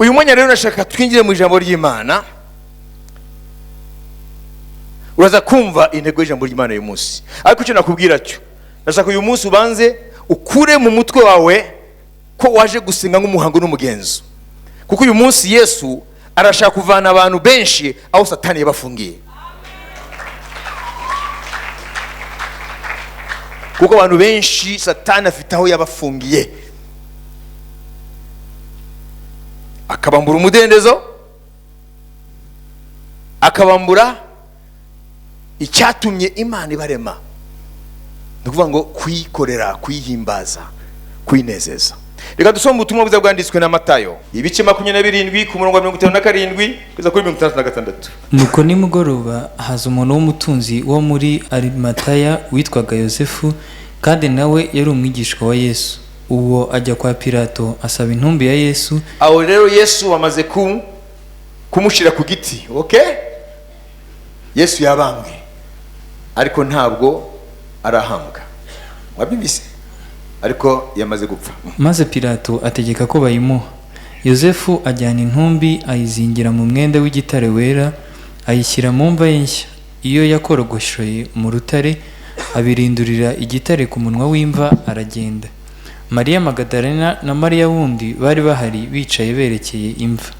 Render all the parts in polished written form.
uyu mwanya rero nashaka twinjire mu ijambo ry'Imana. Uraza kumva intego y'ijambo ry'Imana uyu munsi, ariko icyo nakubwira cyo, nashaka uyu munsi ubanze ukure mu mutwe wawe ko waje gusenga nk'umuhango n'umugenzo, kuko uyu munsi Yesu arashaka kuvana abantu benshi aho Satani yabafungiye. Kuko abantu benshi Satani afite aho yabafungiye, akabambura umudendezo, akabambura icyatumye Imana ibarema, nukuvuga ngo kwikorera, kwihimbaza, kwinezeza. Reka dusome ubutumwa bwiza bwanditswe na Matayo, ibice 27 ku murongo wa 57 kugeza kuri 66. Nuko nimugoroba haza umuntu w'umutunzi wo muri Arimataya witwaga Yosefu, kandi nawe yari umwigishwa wa Yesu. Uwo ajya kwa Pilato asaba intumbi ya Yesu. Aho rero Yesu wamaze kumushira ku giti, okay? Yesu yabambwe, ariko ntabwo arahambwa. Wabibise? Ariko yamaze gupfa. Maze Pilato ategeka ko bayimuha. Yosefu ajyana intumbi ayizingira mu mwenda w'igitare wera, ayishyira mu mva y'inshya. Iyo yakorogoshoye mu rutare, abirindurira igitare ku munwa w'imva, aragenda. Mariya Magadalena na Mariya wundi bari bahari bicaye berekeye imva.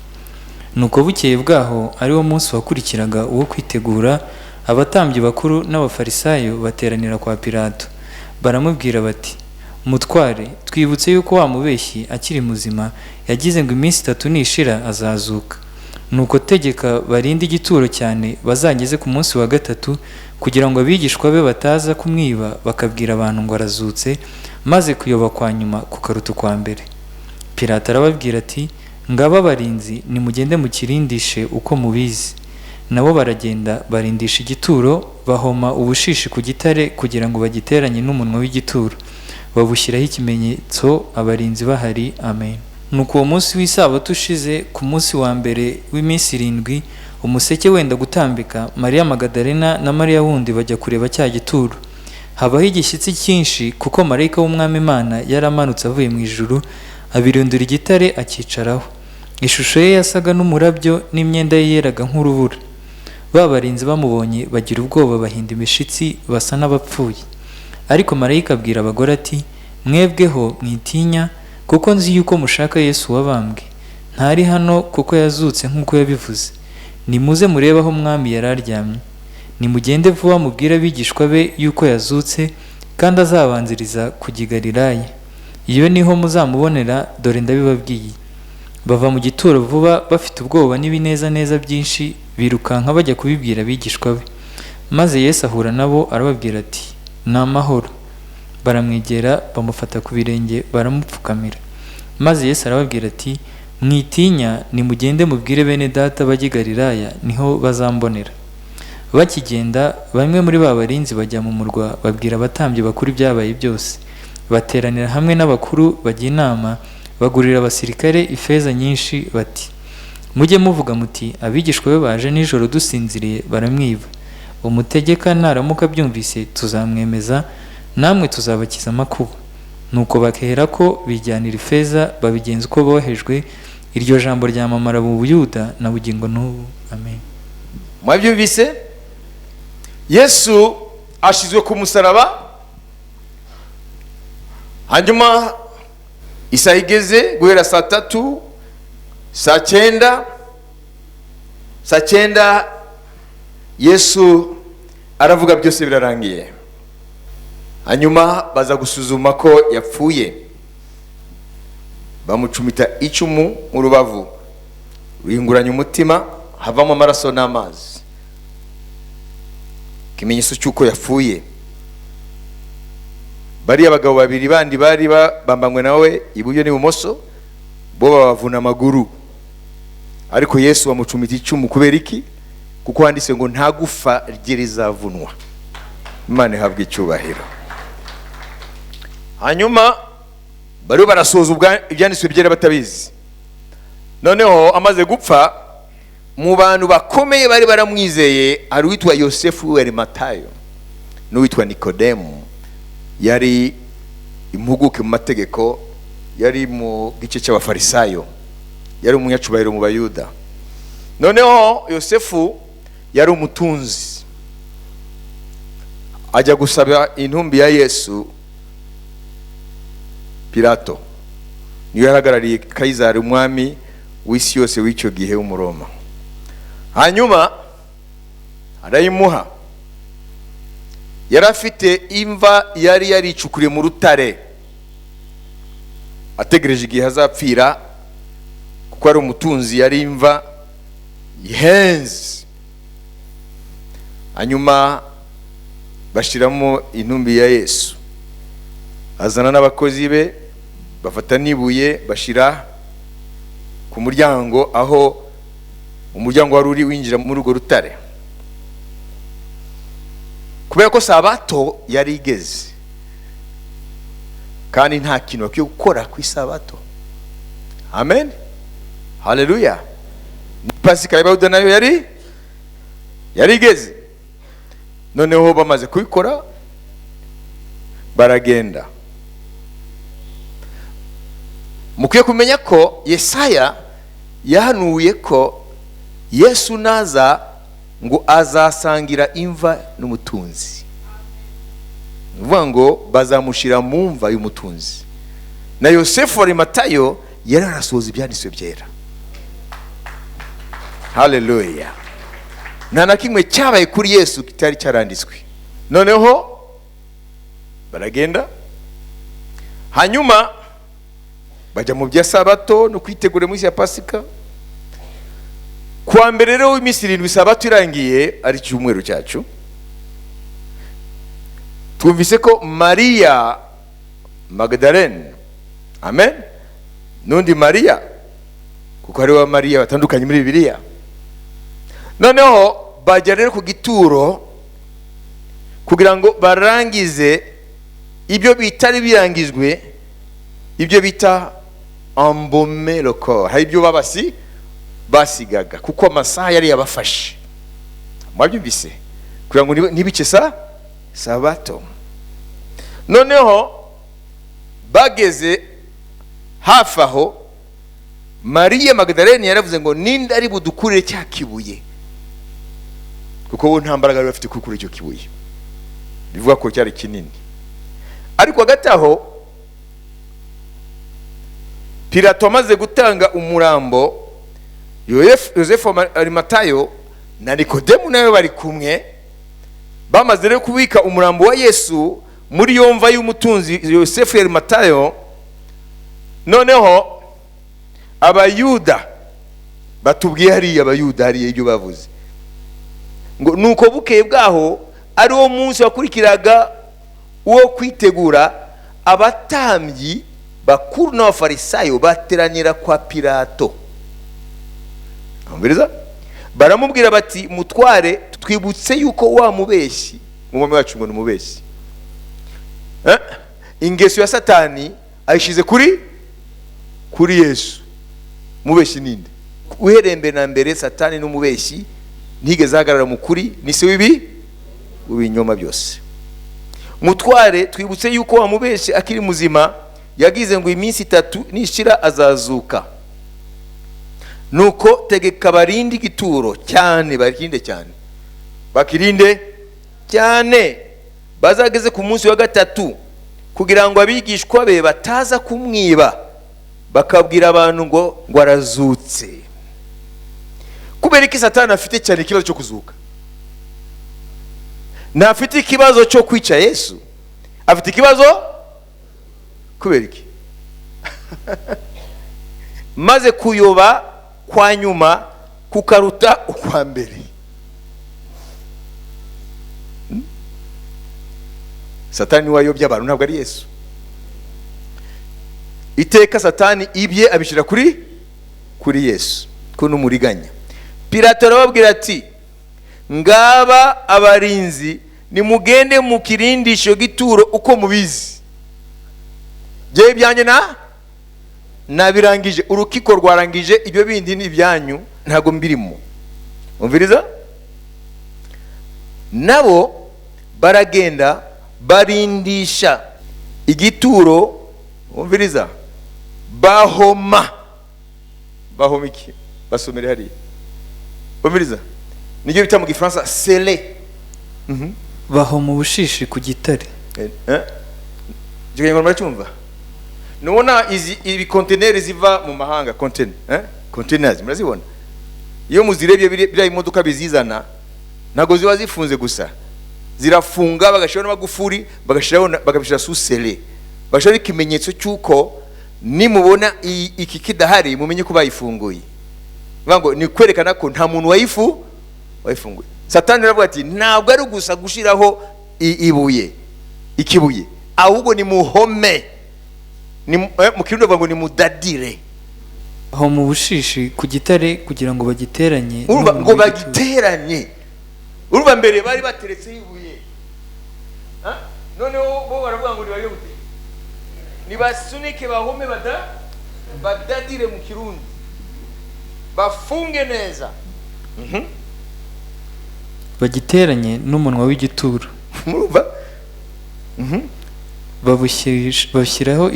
Nuko bukeye bwaho ari wo munsi wakurikiraga uwo kwitegura, abatambyi bakuru n'abafarisayo bateranira kwa Pilato. Baramubwira bati, Mutware, twibutse yuko wa mubeshyi akiri muzima yagize ngo iminsi 3 nishira azazuka. Nuko tegeka barinde igituro cyane bazageze ku munsi wa 3, kugira ngo abigishwa be bataza kumwiba bakabwira abantu ngo arazutse, maze kuyoba kwa nyuma kukaruta kwa mbere. Pilato arababwira ati, ngaba barinzi, nimugende mukirindishe uko mubizi. Nabo baragenda barindisha igituro, bahoma ubushishi ku gitare kugira ngo bagiteranye n'umunwa w'igituro, babushyiraho ikimenyetso, abarinzi bahari. Amen. Nuko uwo munsi w'isabato ushize, ku munsi wa mbere w'iminsi 7, umuseke wenda gutambika, Mariya Magadalena na Mariya wundi bajya kureba cya gituro. Habaho igishyitsi cyinshi, kuko marayika w'Umwami Imana yaramanutse avuye mu ijuru, abirundura igitare akicaraho. Ishusho ye yasaga n'umurabyo, n'imyenda ye yeraga nk'urubura. Babarinzi bamubonye bagira ubwoba, bahinda imishitsi, basa n'abapfuye. Ariko marayika abwira abagore ati, mwebweho mwitinya, kuko nzi yuko mushaka Yesu wabambwe. Ntari hano, kuko yazutse nk'uko yabivuze. Nimuze murebe aho Umwami yari aryamye. Nimugende vuba mubwire abigishwa be yuko yazutse, kandi azabanziriza kujya i Galilaya. Iyo niho muzamubonera, dore ndabibabwiye. Bava mu gituro vuba bafite ubwoba n'ibinezaneza byinshi, birukanka bajya kubibwira abigishwa be. Maze Yesu ahura nabo arababwira ati, ni amahoro. Baramwegera bamufata ku birenge baramupfukamira. Maze Yesu arababwira ati, mwitinya, nimugende mubwire bene data bajya i Galilaya, niho bazambonera. Bakigenda, bamwe muri ba barinzi bajya mu murwa babwira abatambyi bakuru ibyabaye byose. Bateranira hamwe n'abakuru bajya inama, bagurira abasirikare ifeza nyinshi bati, mujye muvuga muti, abigishwa be baje nijoro dusinziriye baramwiba. Umutegeka naramuka byumvise tuzamwemeza, namwe tuzabakiza amakuba. Nuko bakehera ko bijyanira ifeza, babigenza uko bohejwe. Iryo jambo ryamamara mu Buyuda na bugingo n'ubu. Amen. Mwabyumvise? Yesu ashizwe ku musaraba, hanyuma isaha igeze guhera saa 3, saa 9 Yesu aravuga byose birarangiye. Hanyuma baza gusuzuma ko yapfuye, bamucumita icumu mu rubavu, ruhinguranya umutima, havamo amaraso n'amazi, kimenyetso cy'uko yapfuye. Bari abagabo babiri bandi bari bambanywe nawe iburyo n'ibumoso, bo babavuna amaguru. Ariko Yesu bamucumita icumu kubera iki? Kuko handitse ngo nta gufa ryerizavunwa. Imana ihabwe icyubahiro. Hanyuma bari barasoza ibyanditswe byera batabizi. Noneho amaze gupfa, mu bantu bakomeye bari baramwizeye hari uwitwa Yosefu w'Arimatayo n'uwitwa Nikodemu, yari impuguke mu mategeko, yari mu gice cy'abafarisayo. yari umunyacubahiro mu bayuda. Noneho Yosefu yari umutunzi, ajya gusaba intumbi ya Yesu Pilato, niyo yarahagarariye Kayizari, umwami w'isi yose w'icyo gihe w'umuroma. Hanyuma arayimuha. Yari afite imva yari yaricukuriye mu rutare, ategereje igihe azapfira, kuko ari umutunzi, yari imva ihenze. Hanyuma bashiramo intumbi ya Yesu, azana n'abakozi be, bafata n'ibuye bashira ku muryango, aho umuryango wari uri winjira muri urwo rutare. Kubera ko sabato yari igeze, kandi nta kintu bakwiye gukora ku isabato. Amen, haleluya. Pasika y'Abayuda nayo yari igeze. Noneho bamaze kubikora, baragenda. Mukwiye kumenya ko Yesaya yahanuye ko Yesu naza ngo azasangira imva n'umutunzi. Uvuga ngo bazamushira mu mva y'umutunzi. Na Yosefu ari Matayo yari arasohoza ibyanditswe byera. Haleluya. Nta na kimwe cyabaye kuri Yesu kitari cyaranditswe. Noneho baragenda, hanyuma bajya mu bya sabato no kwitegura munsi ya Pasika. Kuwa mbere rero w'iminsi 7 sabato irangiye, ari cyumweru cyacu, twumvise ko Maria Magdalene, amen, nundi Maria, kuko hari wa Maria batandukanye muri Bibiliya. Noneho bajya rero ku gituro kugira ngo barangize ibyo bitari birangizwe, ibyo bita embaumer le corps. Hari ibyo basigaga kuko amasaha yari yabafashe. Mwabyumvise? Kugira ngo nibice sabato. Noneho bageze hafi aho, Maria Magdalene yaravuze ngo ninde ari budukurire cya kibuye, kuko bo nta mbaraga bafite kukura icyo kibuye. Bivuga ko cyari kinini. Ariko hagati aho Pilato amaze gutanga umurambo, Yosefu ari Matayo na Nikodemu nawe bari kumwe, bamaze rero kubika umurambo wa Yesu muri yomva y'umutunzi Yosefu ari Matayo. Noneho Abayuda batubwiye, hariya Abayuda hariya ibyo bavuze ngo nuko bukeye bwaho ari wo munsi wakurikiraga uwo kwitegura, abatambyi bakuru n'abafarisayo bateranira kwa Pilato. Ambiriza, baramubwira bati, mutware, twibutse yuko wa mubeshyi, umwami wacu ngo numubeshyi, ingeso ya Satani ayishize kuri Yesu. Mubeshyi ninde? Uherembe na mbere Satani n'umubeshyi ntigeze ahagarara mu kuri, ni se w'ibinyoma byose. Mutware, twibutse yuko wa mubeshyi akiri muzima yagize ngo iminsi 3 nishira azazuka. Nuko tegeka barindi gituro cyane, bakirinde cyane, bazageze ku munsi wa 3, kugira ngo abigishwa be bataza kumwiba bakabwira abantu ngo arazutse. Kubera iki Satani afite cyane ikibazo cyo kuzuka? Ntafite ikibazo cyo kwica Yesu, afite ikibazo kubera iki? Maze kuyoba kwa nyuma kukaruta ukwa mbere. Satani wayobya abantu, ntabwo ari Yesu. Iteka Satani ibye abishira kuri Yesu, ko n'umuriganya. Pilato arababwira ati, ngaba abarinzi, nimugende mu kirindisho gituro uko mubizi. Je byanjye nabirangije, urukiko rwarangije, ibyo bindi ni byanyu, ntago mbirimo. Umviriza? Nabo baragenda barindisha igituro. Umviriza? bahomiki basomere hari umiriza nijye bita mu gifaransa scellé bahoma ubushishi ku gitare. Jye ngomba cyumva nubona ibi containers ziva mu mahanga containers murazibona iyo muzirebye biriya imodoka bizizana ntago ziba zifunze gusa zirafunga bagashiraho n'amagufuri bagashira susele bagashira ikimenyetso cyuko nimubona iki kidahari mumenye ko bayifunguye bango ni kwerekana ko nta muntu wayifunguye. Satani aravuga ati ntabwo ari gusa gushiraho ikibuye ahubwo ni muhome ni mu kirundo bavuga ngo ni mudadire aho mu bushishi ku gitare kugira ngo bagiteranye. Urumva ngo bagiteranye, urumva mbere bari bateretse ibuye noneho bo baravuga ngo nibaye gute nibasunike bahome badadire mu kirundi bafunge neza bagiteranye n'umunwa w'igituro. Urumva babushyiraho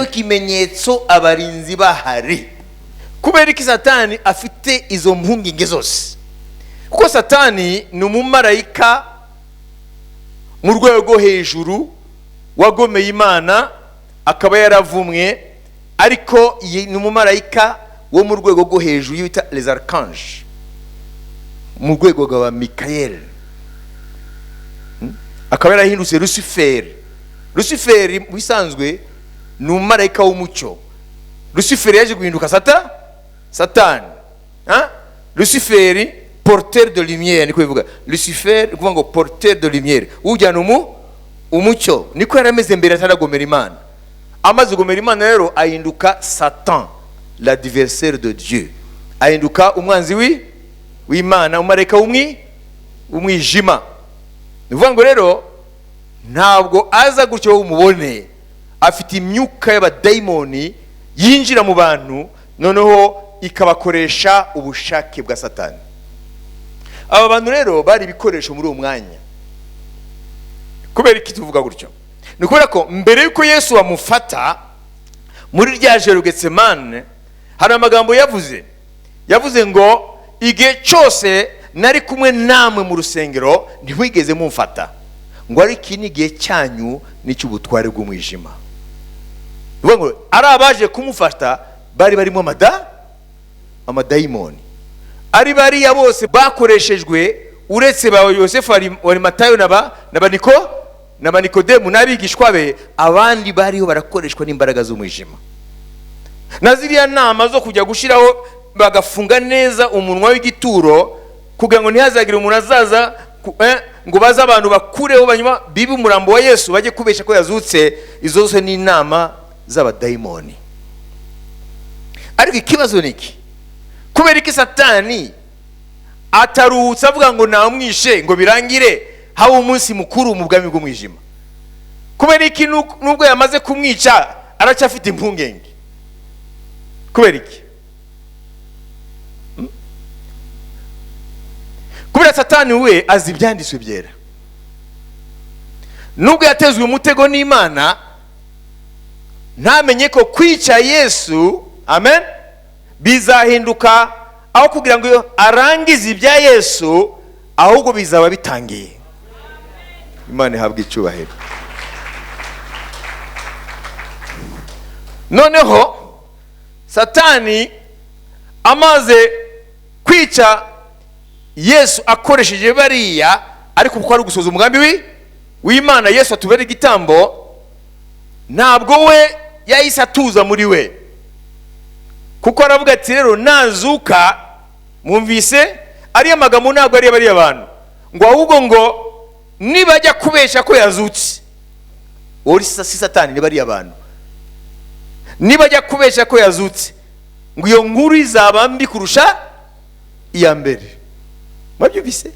ikimenyetso abarinzi bahari. Kubera iki Satani afite izo mpungenge zose? Kuko Satani ni umumarayika mu rwego hejuru wagomeye Imana akaba yaravumwe, ariko ni umumarayika wo mu rwego rwo hejuru yita les archanges, mu rwego rwa Mikael. Akaba yarahindutse Luciferi bisanzwe ni umumarayika w'umucyo. Luciferi yaje guhinduka Satani. Luciferi porteur de lumière niko bivuga. Lucifer kuvuga ngo porteur de lumière, ujyana umucyo. Niko yarameze mbere ataragomera Imana. Amaze gomera Imana rero ahinduka Satan, l'adversaire de Dieu. Ahinduka umwanzi w'Imana, umumarayika umwijima. Nivuga ngo rero ntabwo aza gutyo umubone, afite imyuka y'abadayimoni yinjira mu bantu noneho ikabakoresha ubushake bwa Satani. Aba bantu rero bari ibikoresho muri uwo mwanya. Kubera iki tuvuga gutyo? Ni kubera ko mbere yuko Yesu amufata muri rya joro Getsemane hari amagambo yavuze ngo igihe cyose nari kumwe namwe mu rusengero ntimwigeze mumfata, ngo ari iki ni igihe cyanyu n'icy'ubutware bw'umwijima. Bivuga ngo ari abaje kumufata bari barimo amadayimoni, ari bariya bose bakoreshejwe uretse ba Yosefu wari Matayo na Nikodemu n'abigishwa be, abandi bariho barakoreshwa n'imbaraga z'umwijima. Na ziriya nama zo kujya gushiraho bagafunga neza umunwa w'igituro kugira ngo ntihazagire umuntu azaza ngo baza abantu bakureho banyuma bibi umurambo wa Yesu bajye kubesha ko yazutse. Izo zose ni inama z'abadayimoni. Ariko ikibazo niki? Kubera iki Satani atarutse avuga ngo namwishe ngo birangire hawo umunsi mukuru mu bwami bw'umwijima? Kubera iki nubwo yamaze kumwica aracyafite impungenge? Kubera iki? Kubera Satani we azi ibyanditswe byera. Nubwo yatezwe umutego n'Imana, ntamenye ko kwica Yesu, amen, bizahinduka aho kugira ngo arangize ibya Yesu, ahubwo bizaba bitangiye. Imana ihabwe icyubahiro. Noneho Satani amaze kwica Yesu akoresheje bariya, ariko kuko ari gusoza umugambi w'Imana Yesu atubera igitambo, ntabwo we yahise atuza muri we, kuko aravuga ati rero nazuka, mwumvise ariya magambo ntabwo ari bariya abantu, ngo ahubwo ngo nibajya kubesha ko yazutse, uri si Satani, ni bariya abantu nibajya kubesha ko yazutse, ngo iyo nkuru izaba mbi kurusha iya mbere. Mwabyumvise?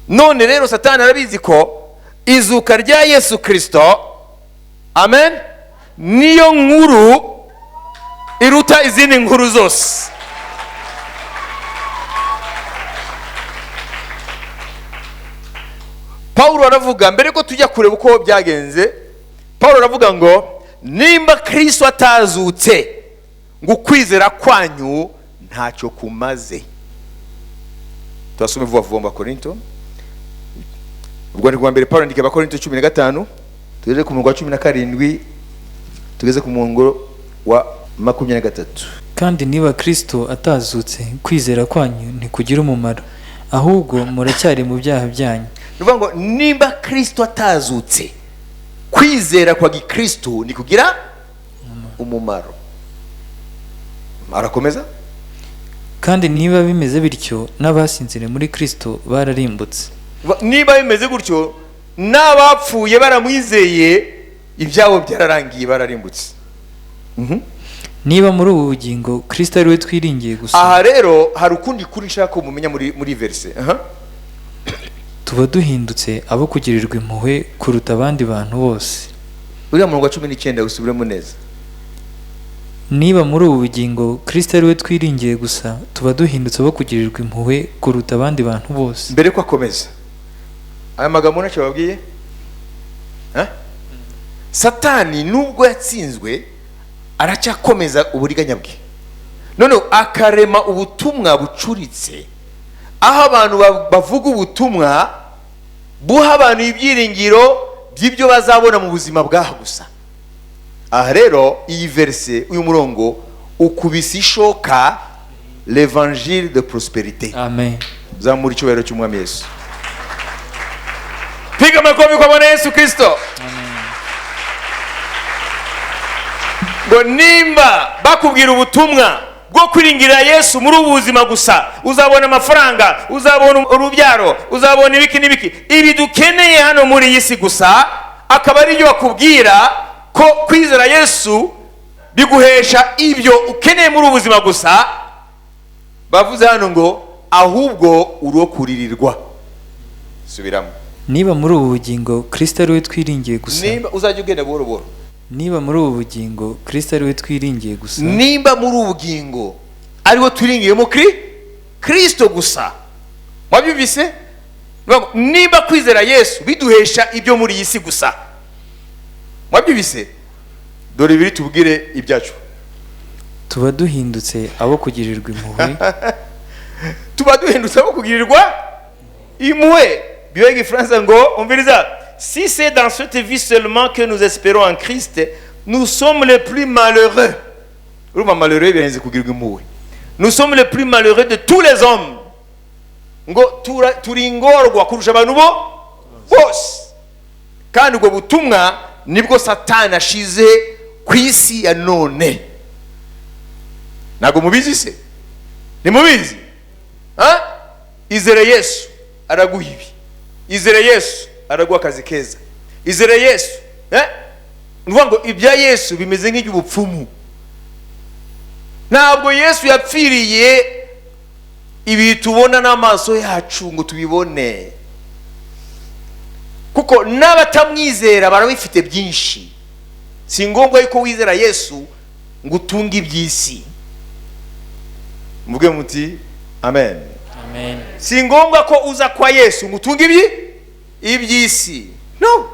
None rero Satani arabizi ko izuka rya Yesu Kristo, amen, niyo nkuru iruta izindi nkuru zose. Paulo aravuga, mbere ko tujya kureba uko byagenze, Paulo aravuga ngo nimba Kristo atazutse, ngo kwizera kwanyu ntacyo kumaze. Twasome vuba vuba Korinto. Urwandiko rwa mbere Paulo andika Korinto 15 tugeze ku murongo wa 17 tugeze ku murongo wa 23. Kandi niba Kristo atazutse kwizera kwanyu ntikugira umumaro, ahubwo muracyari mu byaha byanyu. Nuvuga ngo nimba Kristo atazutse kwizera kwa Gikristo nikugira umumaro. Arakomeza, kandi niba bimeze bityo n'abasinzire muri Kristo bararimbutse. Niba bimeze gutyo n'abapfuye baramwizeye ibyabo byararangiye bararimbutse. Niba muri ubu bugingo Kristo ari we twiringiye gusa. Aha rero hari ukundi kuri nshaka mumenya muri verse. Tuba duhindutse abo kugirirwa impuhwe kuruta abandi bantu bose. Uriya murongo wa 19 usubiremo neza. Niba muri ubu bugingo Kristo ari we twiringiye gusa, tuba duhindutse abo kugirirwa impuhwe kuruta abandi bantu bose. Mbere ko akomeza aya magambo nacyo babwiye, Satani nubwo yatsinzwe aracyakomeza uburiganya bwe. None akarema ubutumwa bucuritse, aho abantu bavuga ubutumwa buha abantu ibyiringiro by'ibyo bazabona mu buzima bwaho gusa. Aha rero iyi verse uyu murongo ukubise ishoka l'évangile de prospérité. Amen. Zamura icyubahiro cy'umwami Yesu. Piga makofi kwa Bwana Yesu Kristo. Amen. Ngo nimba bakubwira ubutumwa bwo kwiringira Yesu muri ubuzima gusa, uzabona amafaranga, uzabona urubyaro, uzabona ibiki n'ibiki, ibi dukeneye hano muri iyi si gusa, akaba ari byo bakubwira ko kwizera Yesu biguhesha ibyo ukeneye muri ubuzima gusa, bavuze hano ngo ahubwo uro kuririrwa. Subiramo. Niba muri ubu bugingo Kristo ari we twiringiye gusa. Nimba uzajya ugenda buhoro buhoro. Niba muri ubu bugingo Kristo ari we twiringiye gusa. Nimba muri ubu bugingo ari we twiringiyemo Kristo gusa. Wabyumvise? Nimba kwizera Yesu biduhesha ibyo muri iyi si gusa. Wabyumvise? Dore biri tubwire ibyacu. Tuba duhindutse abo kugirirwa impuhwe. Tuba duhindutse abo kugirirwa impuhwe. Biwegi François ngo umviriza, si c'est dans cette vie seulement que nous espérons en Christ, nous sommes les plus malheureux. Urumva malheureux birenze kugirirwa impuhwe. Nous sommes les plus malheureux de tous les hommes. Ngo turingorwa kurusha abantu bose. Kandi ubwo butumwa nibwo Satani ashize ku isi ya none. Nago mubizi se? Ni mubizi? Izere Yesu araguha ibi. Izere Yesu araguha akazi keza. Izere Yesu, nuvuga ngo ibya Yesu bimeze nk'iby'ubupfumu. Ntabwo Yesu yapfiriye ibi tubona n'amaso yacu ngo tubibone, kuko n'abatamwizera barabifite byinshi. Si ngombwa yuko wizera Yesu ngo utunge iby'isi. Muvuge muti amen. Amen. Si ngombwa ko uza kwa Yesu ngo utunge iby'isi. No,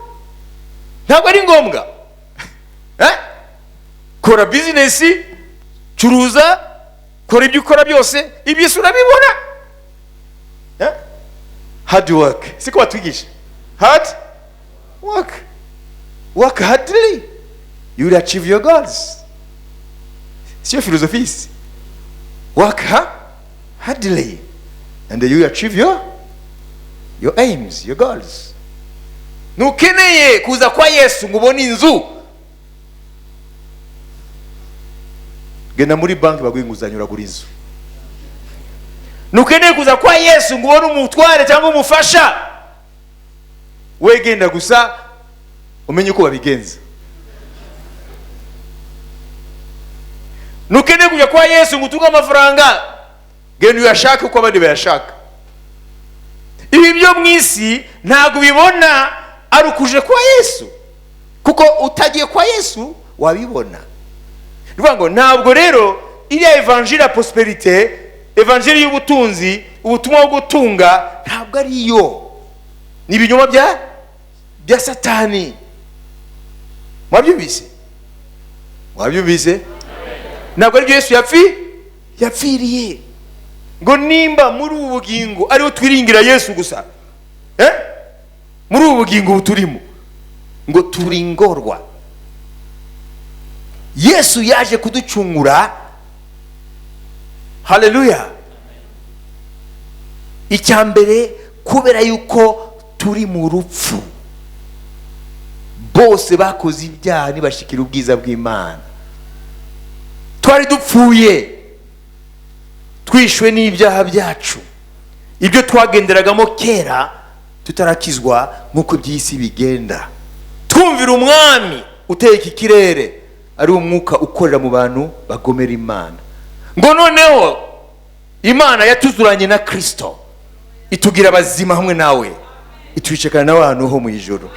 ntabwo ari ngombwa. Kora business, curuza, kora ibyo ukora byose, iby'isi urabibona. Hard work, siko batwigisha. Hard work. Work hardly, you will achieve your goals. Sio philosophy. Work hardly, and you achieve your aims, your goals. Nukeneye kuza kwa Yesu ngubona inzu, genda muri banki baguha inguzanyo uragura inzu. Nukeneye kuza kwa Yesu ngubona umutware cyangwa umufasha, we genda gusa umenye uko babigenza. Nukeneye kujya kwa Yesu ngutunga amafaranga, genda uyashaka uko abandi bayashaka. Ibi byo mwisi ntabwo bibona ari ukuje kwa Yesu, kuko utagiye kwa Yesu wabibona. Nuvuga ngo ntabwo rero iriya evangile ya prosperité, evangile y'ubutunzi, ubutumwa bwo gutunga, ntabwo ari yo. Ni ibinyoma bya Satani. Mwabyumvise? Mwabyumvise? ntabwo ari Yesu yapfiriye. Ngo nimba muri ubu bugingo ariho twiringira Yesu gusa, muri ubu bugingo buturimo, ngo turingorwa. Yesu yaje kuducungura. Haleluya. Icyambere kubera yuko turi mu rupfu, bose bakoze ibyaha ntibashikira ubwiza bw'Imana. Twari dupfuye, twishwe n'ibyaha byacu, ibyo twagenderagamo kera tutarakizwa nk'uko by'isi bigenda. Twumvira umwami uteka ikirere, ari umwuka ukorera mu bantu bagomera Imana. Ngo noneho Imana yatuzuranye na Kristo, itugira abazima hamwe nawe, itwicekana n'abantu ho mu ijoro.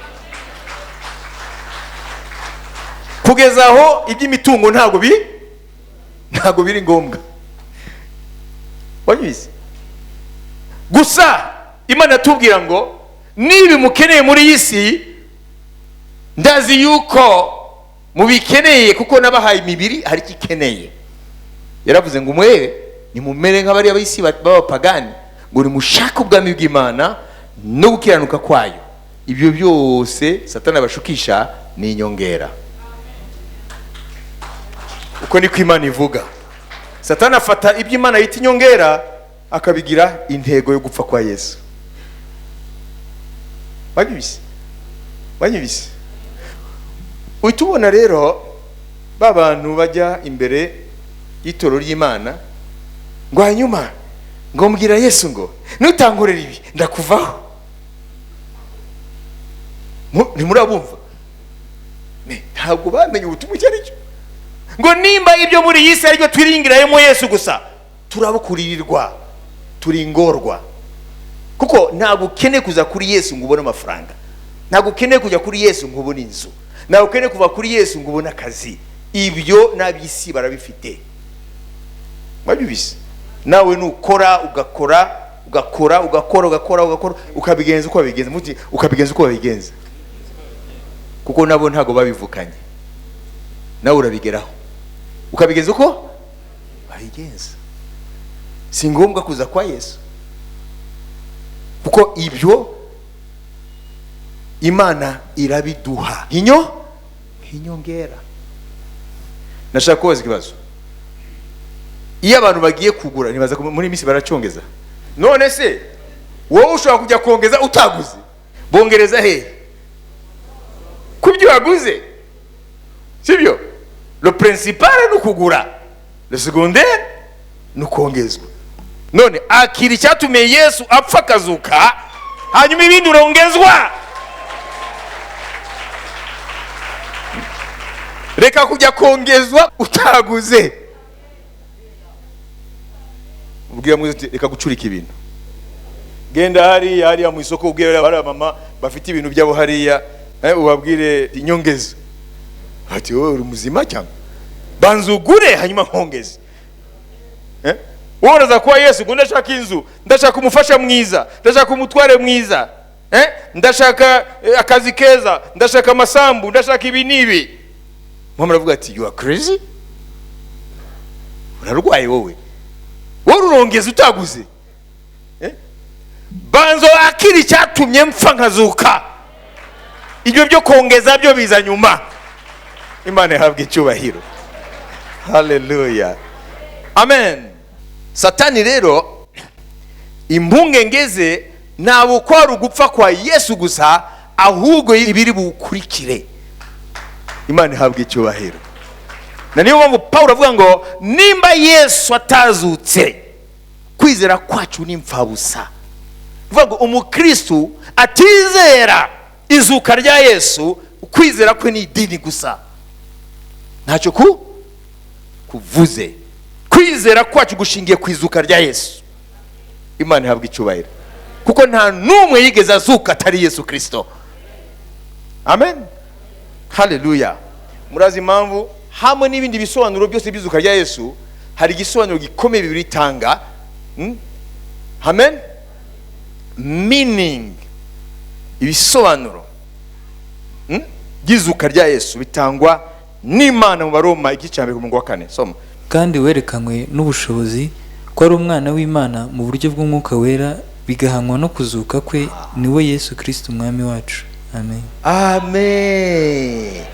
Kugeza aho iby'imitungo ntabwo biri ngombwa. Wanyuze gusa Imana tubwira ngo niba mukeneye muri iyi si, ndazi yuko mubikeneye kuko nabahaye imibiri hari kikeneye. Yaravuze ngo mwe nimumere nk'abari ab'isi b'abapagani, ngo nimushake ubwami bw'Imana no gukiranuka kwayo, ibyo byose Satani abashukisha ni inyongera. Uko niko Imana ivuga. Satani afata ibyo Imana yita inyongera akabigira intego yo gupfa kwa Yesu. Banyibise. Utubona rero babantu bajya imbere y'itoro ry'Imana, ngo hanyuma ngo mbwira Yesu ngo nutankorera ibi ndakuvaho. Ntimurabumva? Ntabwo bamenye ubutumwa icyo aricyo. Ngo nimba ibyo muri iyi si aribyo twiringirayemo Yesu gusa, turabukuririrwa, turingorwa. Kuko ntabwo ukeneye kuza kuri Yesu ngo ubone amafaranga, ntabwo ukeneye kujya kuri Yesu ngo ubone inzu, ntabwo ukeneye kuva kuri Yesu ngo ubone akazi. Ibyo n'ab'isi barabifite. Mwabibise nawe nukora ugakora ukabigenza uko babigenza, kuko nabo ntago babivukanye. Nawe urabigeraho ukabigenza uko babigenza. Si ngombwa kuza kwa Yesu, kuko ibyo Imana irabiduha inyongera. Nashaka kubaza ikibazo. Iyo abantu bagiye kugura, nibaza muri misi baracongeza. None se wowe ushobora kujya kongeza utaguze? Bongereza he? Kubyo waguze. Sibyo? Le principal ni ukugura, le secondaire ni ukongezwa. None akiri cyatumiye Yesu apfa akazuka, hanyuma ibindi urongezwa. Reka kujya kongezwa utaguze. Ubwira mwiza reka gucurika ibintu. Genda hariya mu isoko ubwira bari mama bafite ibintu byabo hariya, ubabwire inyongeza. Ati wowe uri muzima cyangwa banzugure hanyuma nkongeze. Woraza kwa Yesu ngo ndashaka inzu, ndashaka umufasha mwiza, ndashaka umutware mwiza, ndashaka akazi keza, ndashaka amasambu, ndashaka ibi nibi. Mama aravuga ati you are crazy? Urarwaye wowe. Wowe urongeza utaguze. Banzo akiri cyatumye mpfa nkazuka. Ibyo byo kongeza byo biza nyuma. Imana ihabwe icyubahiro. Hallelujah. Amen. Satani rero impungengeze nabo kwari ugupfa kwa Yesu gusa, ahubwo ibiri bukurikire. Imana ihabwe icyubahiro. Na niyo mpamvu Paulo avuga ngo nimba Yesu atazutse, kwizera kwacu ni impfabusa. Vuga ngo umukristo atizera izuka rya Yesu, kwizera kwe ni idini gusa, ntacyo kuvuze. Kwizera kwacu gushingiye ku izuka rya Yesu. Imana ihabwe icyubahiro, kuko nta numwe yigeze azuka atari Yesu Kristo. Amen. Hallelujah. Murazi impamvu hamwe n'ibindi bisobanuro byose by'izuka rya Yesu, hari igisobanuro gikomeye Bibiliya itanga. Amen. Meaning, ibisobanuro by'izuka rya Yesu bitangwa n'Imana mu Baroma igice cya 4. Soma. kandi werekanywe n'ubushobozi ko ari umwana w'Imana mu buryo bw'Umwuka Wera, bigahanwa no kuzuka kwe, niwe Yesu Kristo umwami wacu. Amen. Amen.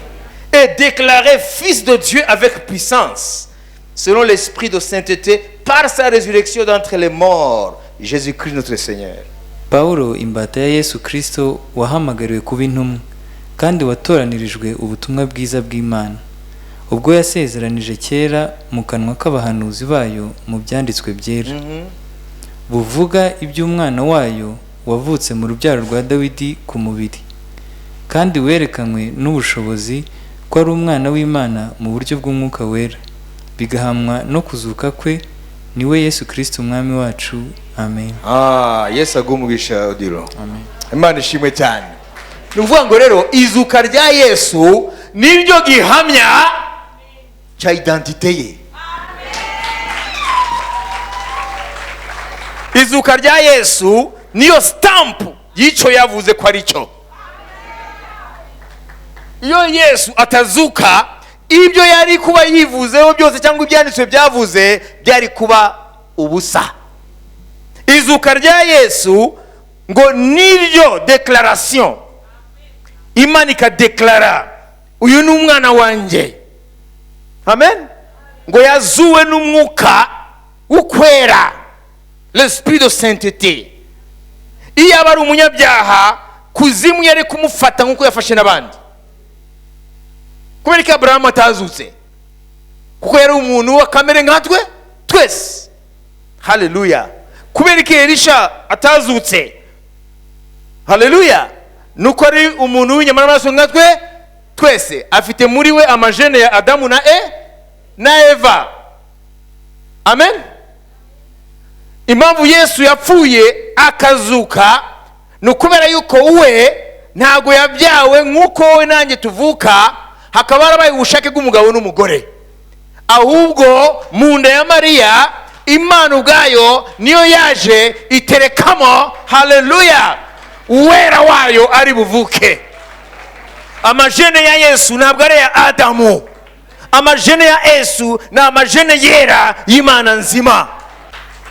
Et déclaré fils de Dieu avec puissance, selon l'esprit de sainteté, par sa résurrection d'entre les morts, Jésus-Christ notre Seigneur. Paulo, imbata ya Yesu Kristo, wahamagariwe kuba intumwa kandi watoranirijwe ubutumwa bwiza bw'Imana, ubwo yasezeranije kera mu kanwa k'abahanuzi bayo mu byanditswe byera, buvuga iby'umwana wayo wavutse mu rubyaro rwa Dawidi ku mubiri, kandi werekanywe n'ubushobozi ko ari umwana w'Imana mu buryo bw'Umwuka Wera, bigahamwa no kuzuka kwe, niwe Yesu Kristo umwami wacu. Amen. Yesu agumugisha Odilo. Amen. Imana ishimwe cyane. Nuvuga ngo rero izuka rya Yesu niryo gihamya cya identite ye. Izuka rya Yesu niyo stamp yico yavuze ko ari cyo. Iyo Yesu atazuka, ibyo yari kuba yivuzeho byose cyangwa ibyanditswe byavuze byari kuba ubusa. Izuka rya Yesu ngo niryo declaration Imana ikadeklara uyu ni umwana wanjye. Amen. Ngo yazuwe n'umwuka w'ukwera, l'esprit de sainteté. Iyo aba ari umunyabyaha, kuzimu yari kumufata nk'uko yafashe n'abandi. Kubera ko Abrahamu atazutse, kuko yari umuntu wa kamere nkatwe twese. Haleluya. Kubera ko Elisha atazutse, haleluya, nuko ari umuntu w'inyama n'amaraso nkatwe twese, afite muri we amajene ya Adamu na Eva. Amen. Impamvu Yesu yapfuye akazuka nukubera yuko we ntago yabyawe nk'uko we nanjye tuvuka, hakaba harabaye ubushake bw'umugabo n'umugore, ahubwo mu nda ya Mariya Imana ubwayo niyo yaje iterekamo, haleluya, uwera wayo ari buvuke. Amajene ya Yesu ntabwo ari ya Adamu. Amajene ya Yesu ni amajene yera y'Imana nzima.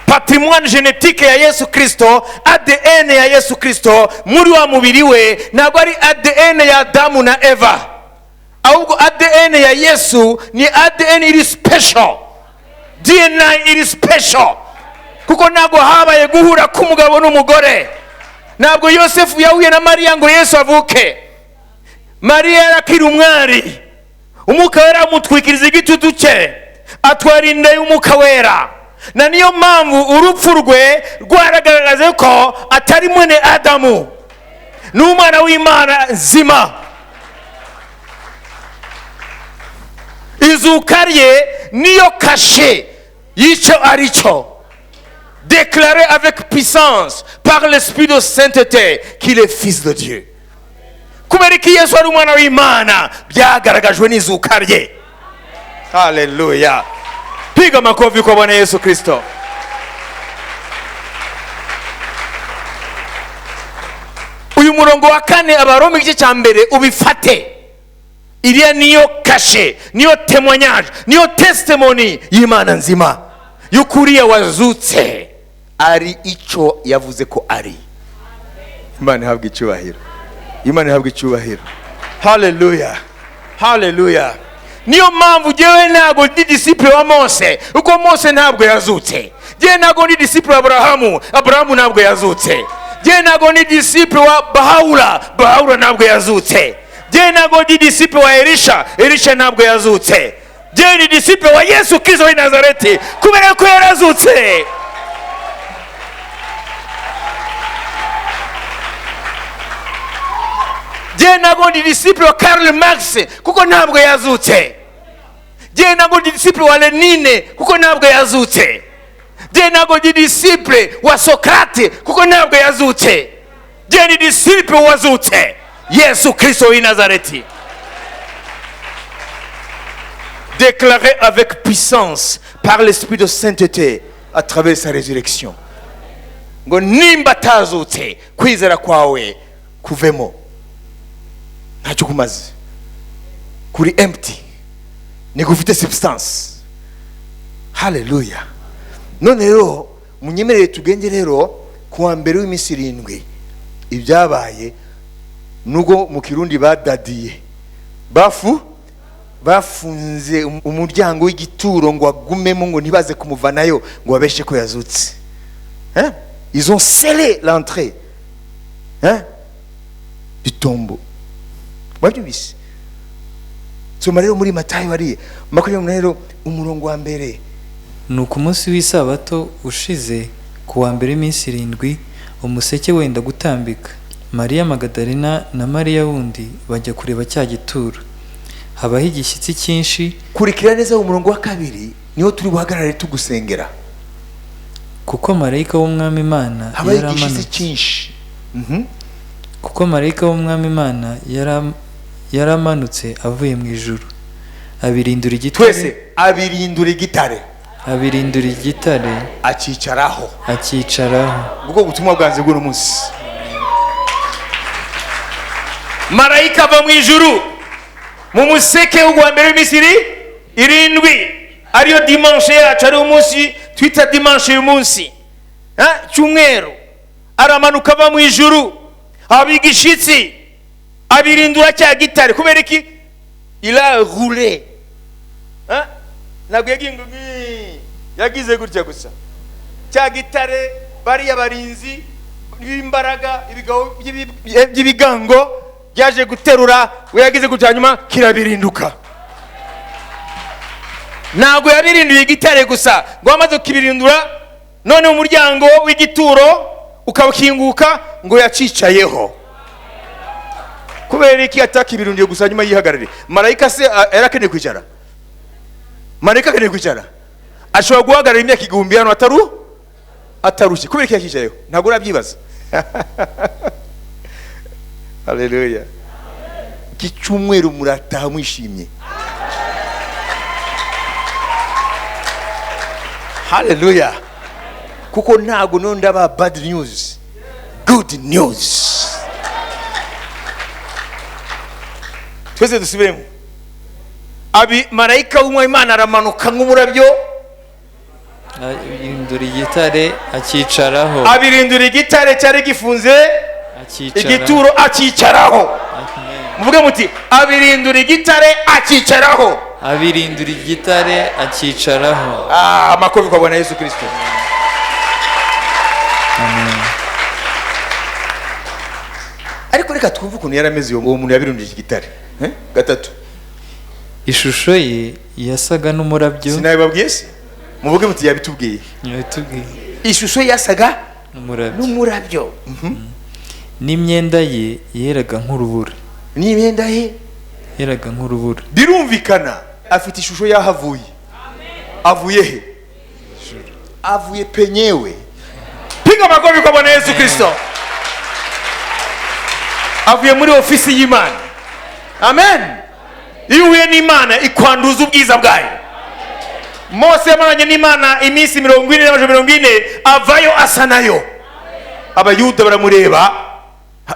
Patrimoine génétique ya Yesu Kristo, ADN ya Yesu Kristo muri wa mubiri we ntabwo ari ADN ya Adamu na Eva, ahubwo ADN ya Yesu ni ADN iri special, DNA iri special, kuko ntabwo habaye guhura k'umugabo n'umugore. Ntabwo Yosefu yahuye na Mariya ngo Yesu avuke. Mariya yarakiri umwari, Umwuka Wera amutwikiriza igitutu cye, atwara inda y'Umwuka Wera, na niyo mpamvu urupfu rwe rwaragaragaje ko atari mwene Adamu, ni umwana w'Imana nzima. Izuka rye niyo kashe y'icyo ari cyo, déclaré avec puissance par l'esprit de sainteté qu'il est fils de Dieu. Kubera ko Yesu ari umwana w'Imana byagaragajwe n'izuka rye. Haleluya. Piga makofi kwa Bwana Yesu Kristo. Uyu murongo wa 4 Abaroma igice cya mbere ubifate. Iriya niyo kashe, niyo témoignage, niyo testimony y'Imana nzima y'ukuriya wazutse ari icyo yavuze ko ari. Imana ihabwe icyubahiro. Imana ihabwe icyubahiro. Haleluya. Haleluya. Niyo mpamvu jewe ntago ndi disciple wa Mose, uko Mose ntabwo yazutse. Je ntago ndi disciple wa Abrahamu ntabwo yazutse. Je ntago ndi disciple wa Bahawula ntabwo yazutse. Je ntago ndi disciple wa Elisha ntabwo yazutse. Je ni disciple wa Yesu Kristo wa Nazareti, kubera ko yarazutse. Je ntago ndi disciple wa Karl Marx kuko ntabwo yazutse. Je ntago ndi disciple wa Lenine kuko ntabwo yazutse. Je ntago ndi disciple wa Socrate kuko ntabwo yazutse. Je ni disciple wazutse, Yesu Kristo wa Nazareti. Déclaré avec puissance par l'esprit de sainteté à travers sa résurrection. Ngo nimba tazutse, kwizera kwawe kuvemo. Ntacyo kumaze. Kuri empty. Ni gufite substance. Haleluya. None rero munyemerere tugende rero kuwa mbere w'iminsi 7 ibyabaye nugo mu Kirundi badadiye bafunze umuryango w'igituro ngo agumemo ngo ntibaze kumuvanayo ngo babeshe ko yazutse. Ils ont scellé l'entrée du tombeau. Babyumvise. Soma rero muri Matayo ari 20 umurongo wa mbere. Nuko umunsi w'isabato ushize kuwa mbere iminsi 7 umuseke wenda gutambika, Mariya Magadalena na Mariya wundi bajya kureba cya gituro. Habaho igishyitsi cyinshi. Kurikira neza umurongo wa 2 niho turi buhagarare tugusengera. Kuko marayika w'umwami Imana yaramanutse. Kuko marayika w'umwami Imana yaramanutse avuye mu ijuru. Abirindura igitare. Twese abirindura igitare. Abirindura igitare. Akicaraho. Ubwo butumwa bwanze bw'uno munsi. Marayika ava mu ijuru mu museke wa mbere w'imisiri 7 ariyo dimanche yacu ari umunsi twita dimanche y'umunsi cyumweru. Aramanuka ava mu ijuru abigishitsi abirindura cya gitare kubera iki il a roulé nabwo yagize gutya gusa cya gitare bari abarinzi b'imbaraga by'ibigango yaje guterura we yagize gutya nyuma kirabirinduka. Ntabwo yabirinduye igitare gusa ngo amaze kibirindura none umuryango w'igituro ukabukinguka ngo yacicayeho. Kubera iki atakibirundiye gusa nyuma yihagarare. Marayika se yarakeneye kwicara? Marayika akeneye kwicara? Ashobora guhagarara imyaka 1000 hano atarushye. Kubera iki yakicayeho? Ntabwo urabyibaza. Haleluya. Kicyumweru murataha mwishimye. Haleluya. Kuko ntago nonda ba bad news. Good news. Twese dusubiremo. Marayika w'Imana aramanuka nk'umurabyo. Abirindura igitare akicaraho. Abirindura igitare cyari gifunze igituro akicaraho. Muvuge muti abirindura igitare akicaraho. Abirindura igitare akicaraho. Amakofi kwa Bwana Yesu Kristo. Amen. Ariko reka twumve ukuntu yarameze uwo muntu yabirindira igitare. Gatatu. Ishusho ye yasaga n'umurabyo. Sinabibabwiye se? Muvuge muti yabitubwiye. Ishusho yasaga n'umurabyo. N'imyenda ye yeraga nk'urubura. N'imyenda ye yeraga nk'urubura. Birumvikana afite ishusho yahavuye. Avuye he? Avuye penyewe. Pinga makofi kwa Bwana Yesu Kristo. Avuye muri ofisi y'Imana. Amen. Iyo uhuye n'Imana ikwanduza ubwiza bwayo. Mose yamaranye n'Imana iminsi 40 n'amajoro avayo asa nayo. Abayuda baramureba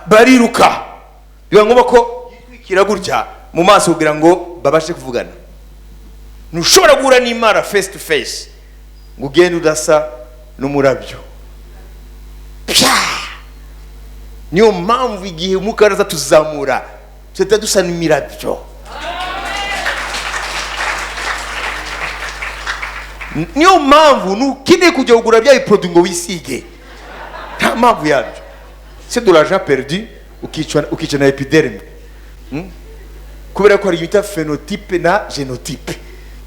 bariruka. Biba ngombwa ko yitwikira gutya mu maso kugira ngo babashe kuvugana. Ntushobora guhura n'Imana face to face ngo ugende udasa n'umurabyo. Niyo mpamvu igihe umukaraza tuzamura tujya dusa n'imirabyo. Niyo mpamvu nukine kujya kugura bya produit ngo wisige. Nta mpamvu yabyo. C'est de l'argent perdu ukica na epiderme. Kubera ko ari yita phenotype na genotype.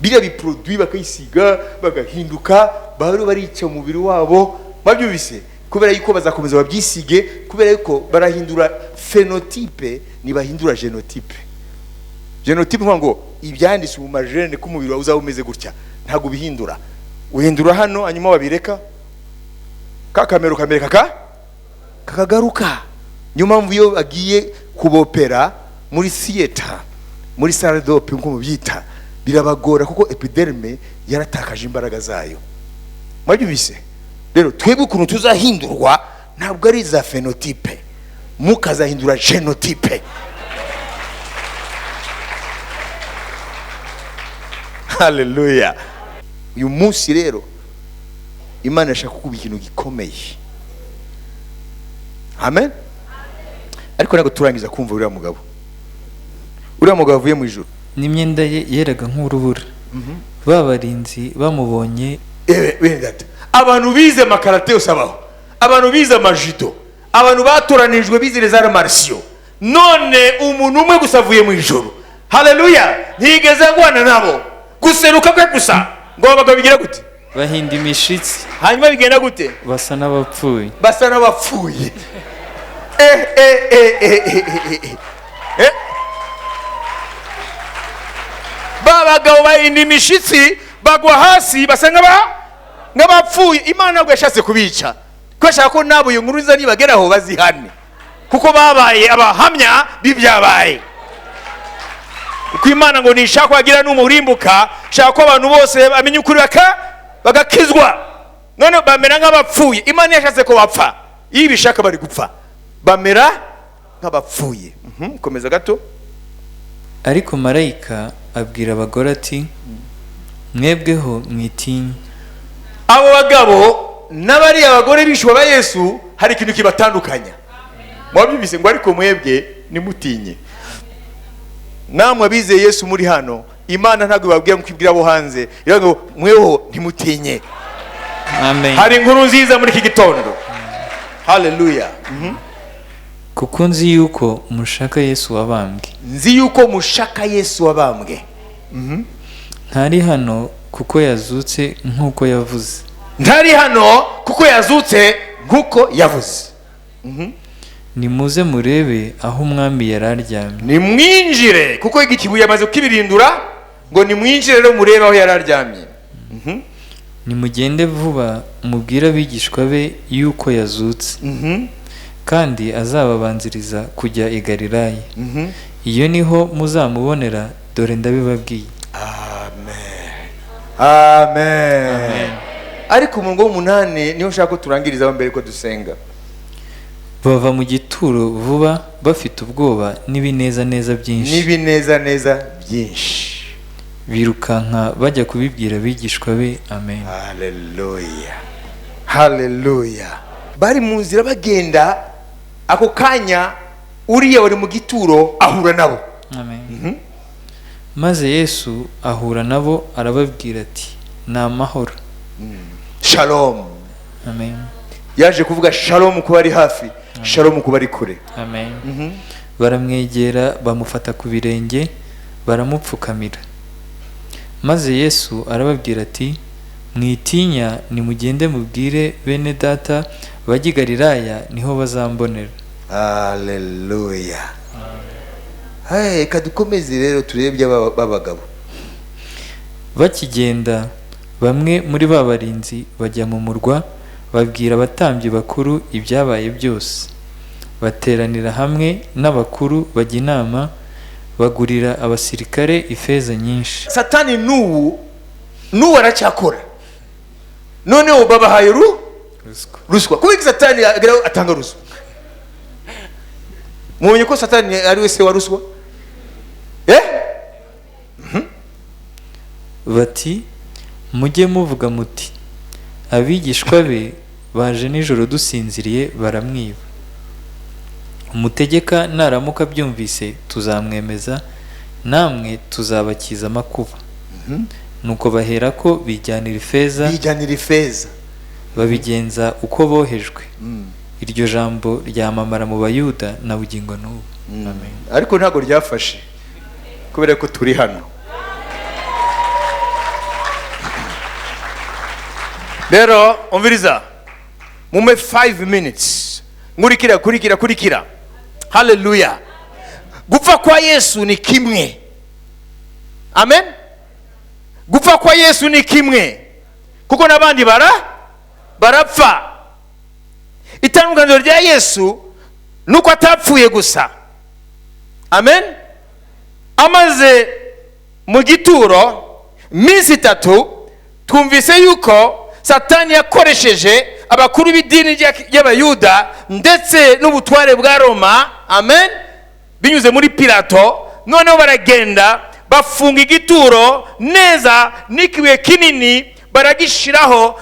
Biriya biproduit bakayisiga bagahinduka bari barica umubiri wabo babyubise. Kubera yuko bazakomeza babyisige kubera yuko barahindura phenotype nibahindura genotype. Genotype ngo ibyanditse mu majene ko umubiri wawe uzawumeze gutya ntago bihindura. Uhindura hano anyuma wabireka kakamero kamereka kakagaruka. Niyo mpamvu iyo agiye kubopera muri theater muri salle d'opera nko mubyita birabagora kuko epiderme yaratakaje imbaraga zayo. Mwabyumvise? Rero twebwe ukuntu tuzahindurwa ntabwo ari za phenotype mukazahindura genotype. Hallelujah. uyu munsi rero Imana ishaka kukuba ikintu gikomeye. Amen. Ariko ntabwo turangiza kumva uriya mugabo avuye mu ijuru n'imyenda ye yeraga nk'urubura. Babarinzi bamubonye, abantu bize makarate yose abaho, abantu bize amajido, abantu batoranijwe bize les arts martiaux, none umuntu umwe gusa avuye mu ijuru. Haleluya. Ntigeze ngwana nabo, guseruka kwe gusa ngo abagabo bigira gute? bahinda imishitsi, hanyuma bigenda gute? basa n'abapfuye. Babagabo bahinda imishitsi bagwa hasi basa nk'abapfuye. Imana ntabwo yashatse kubica, ko ashaka ko nabo iyo Nkurunziza nibageraho bazihane, kuko babaye abahamya b'ibyabaye. Uko Imana ngo nishaka wagira n'umurimbuka, shaka ko abantu bose bamenye ukuri bagakizwa, none bamera nk'abapfuye. Imana yashatse ko bapfa, iyo bishaka bari gupfa, bamera nk'abapfuye. Komeza gato. Ariko marayika abwira abagore ati, mwebweho mwitinya. Abo bagabo n'abari abagore bishwa ba Yesu hari ikintu kibatandukanya. Mwabibise ngo ariko mwebwe nimutinye. Namwe abize Yesu muri hano, Imana ntabwo babwira kwibwira abo hanze, ngo mweho ntimutinye. Amen. Hari inkuru nziza muri iki gitondo. Haleluya. Kuko nzi yuko mushaka Yesu wabambwe. Nzi yuko mushaka Yesu wabambwe. Ntari hano kuko yazutse nk'uko yavuze. Ntari hano kuko yazutse nk'uko yavuze. Nimuze murebe aho umwami yararyamye. Nimwinjire kuko igikibuye amaze kukibirindura, ngo nimwinjire rero murebe aho yararyamye. Nimugende vuba mubwire abigishwa be yuko yazutse. Kandi azababanziriza kujya i Galilaya. Iyo niho muzamubonera, dore ndabibabwiye. Amen. Ariko umurongo w'umunani niho nshaka ko turangiriza mbere ko dusenga. Bava mu gituro vuba bafite ubwoba n'ibinezaneza byinshi. Birukanka bajya kubibwira abigishwa be. Amen. Haleluya. Bari mu nzira bagenda, ako kanya uriya wari mu gituro ahura nabo. Amen. Maze Yesu ahura nabo arababwira ati, ni amahoro. Shalom. Amen. Yaje kuvuga shalom ku bari hafi, shalom ku bari kure. Amen. Baramwegera bamufata ku birenge baramupfukamira. Maze Yesu arababwira ati, mwitinya, nimugende mubwire bene data bajya i Galilaya, niho bazambonera. Haleluya. Hey, kadukomeze rero turebye babagabo. Bakigenda bamwe muri babarinzi bajya mu murwa, babwira abatambyi bakuru ibyabaye byose. Bateranira hamwe n'abakuru bajya inama, bagurira abasirikare ifeza nyinshi. Satani n'ubu aracyakora. Noneho babahaye ruswa. Kuko Satani atanga ruswa. Mumenye ko Satani ari we se wa ruswa? Bati, mujye muvuga muti, abigishwa be baje nijoro dusinziriye baramwiba. Umutegeka naramuka byumvise tuzamwemeza, namwe tuzabakiza amakuba. Nuko bahera ko bijyanira ifeza, babigenza uko bohejwe. Iryo jambo ryamamara mu Bayuda na bugingo n'ubu. Amen. Ariko ntago ryafashe, kubera ko turi hano. Rero umviriza, mume 5 minutes kurikira. Haleluya. Gupfa kwa Yesu ni kimwe. Amen. Gupfa kwa Yesu ni kimwe, kuko nabandi barapfa. Itandukaniro rya Yesu nuko atapfuye gusa. Amen. Amaze mu gituro minsi 3, twumvise yuko Satani yakoresheje abakuru b'idini y'Abayuda ndetse n'ubutware bwa Roma. Amen. Binyuze muri Pilato, noneho baragenda bafunga igituro neza n'ikibuye kinini, baragishiraho,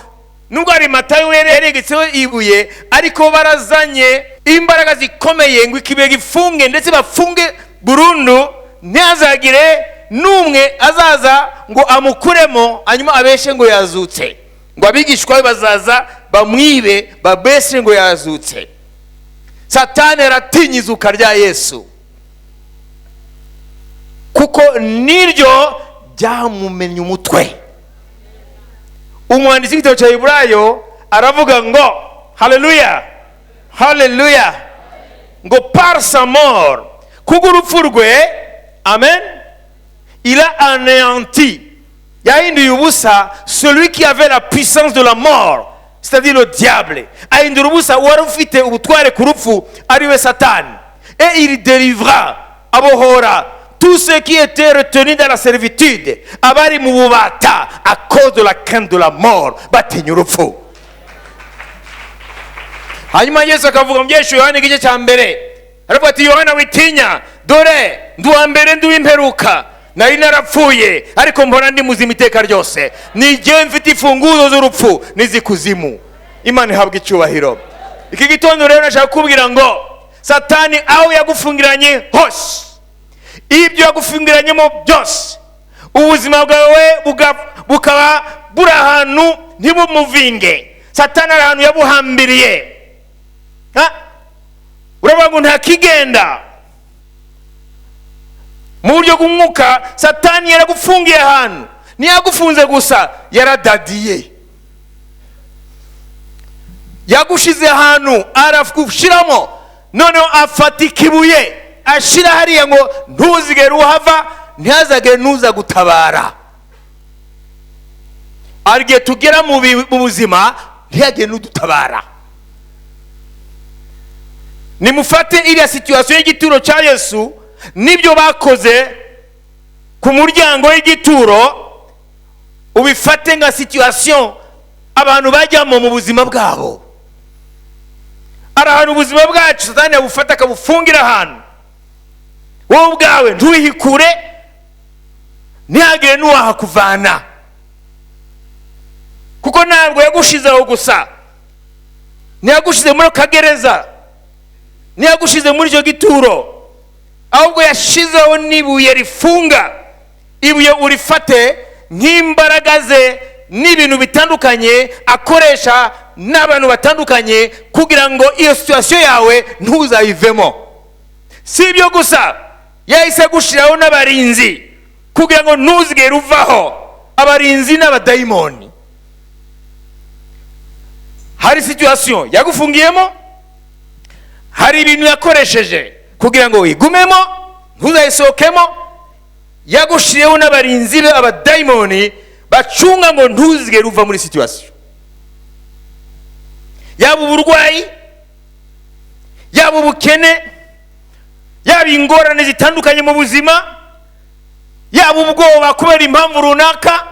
nubwo ari Matayo yaregetse ibuye, ariko barazanye imbaraga zikomeye ngo ikibuye gifunge, ndetse bafunge burundu, ntihazagire n'umwe azaza ngo amukuremo hanyuma abeshe ngo yazutse, ngo abigishwa be bazaza bamwibe babeshe ngo yazutse. Satani aratinya izuka rya Yesu, kuko niryo ryamumennye umutwe. Umwanditsi w'igitabo cya Heburayo aravuga ngo haleluya, haleluya, ngo par sa mort, kubw'urupfu rwe, amen, il a anéanti, yahinduye ubusa celui qui avait la puissance de la mort, c'est-à-dire le diable. Ahindura ubusa uwari ufite ubutware ku rupfu, ari we Satani. Et il délivra, abohora, tous ceux qui étaient retenus dans la servitude, abari mu bubata à cause de la crainte de la mort, batinya urupfu. Hanyuma Yesu akavuga mu byesho Yohana igice cya mbere, aravuga ati Yohana witinya, dore ndi uwa mbere ndi uw'imperuka, nari narapfuye ariko mbona ndi muzima iteka ryose, ni jye mfite imfunguzo z'urupfu n'izikuzimu. Imana ihabwa icyubahiro. Iki gitondo rero nashaka kubwira ngo Satani aho yagufungiranye hose, ibyo yagufungiranyemo byose, ubuzima bwawe bukaba buri ahantu ntibumuvinge, Satani ari ahantu yabuhambiriye. Uravuga ngo ntakigenda. Mu buryo bw'umwuka Satani yaragufungiye ahantu, ntiyagufunze gusa, yaradadiye, yagushize ahantu aragushiramo, noneho afata ikibuye ashira hariya ngo ntuzigere uhava, ntihazagere nuza gutabara. Arigihe tugera mu buzima ntihagire n'udutabara. Nimufate iriya situation y'igituro cya Yesu, nibyo bakoze ku muryango w'igituro, ubifate nka situation abantu bajyamo mu buzima bwabo. Ari ahantu ubuzima bwacu Satani yabufata akabufungira ahantu, wowe ubwawe ntuhikure, ntihagire n'uwahakuvana, kuko ntabwo yagushizeho gusa, ntiyagushize muri kagereza, ntiyagushize muri icyo gituro, ahubwo yashizeho n'ibuye rifunga. Ibuye urifate nk'imbaraga ze n'ibintu bitandukanye akoresha n'abantu batandukanye kugira ngo iyo situation yawe ntuzayivemo. Si ibyo gusa, yahise gushiraho n'abarinzi kugira ngo ntuzigere uvaho, abarinzi n'abadayimoni. Hari situation yagufungiyemo, hari ibintu yakoresheje kugira ngo wigumemo ntuzayisohokemo, yagushiriyeho n'abarinzi be, abadayimoni bacunga ngo ntuzigere uva muri situation. Yaba uburwayi, yaba ubukene, yaba ingorane zitandukanye mu buzima, yaba ubwoba kubera impamvu runaka,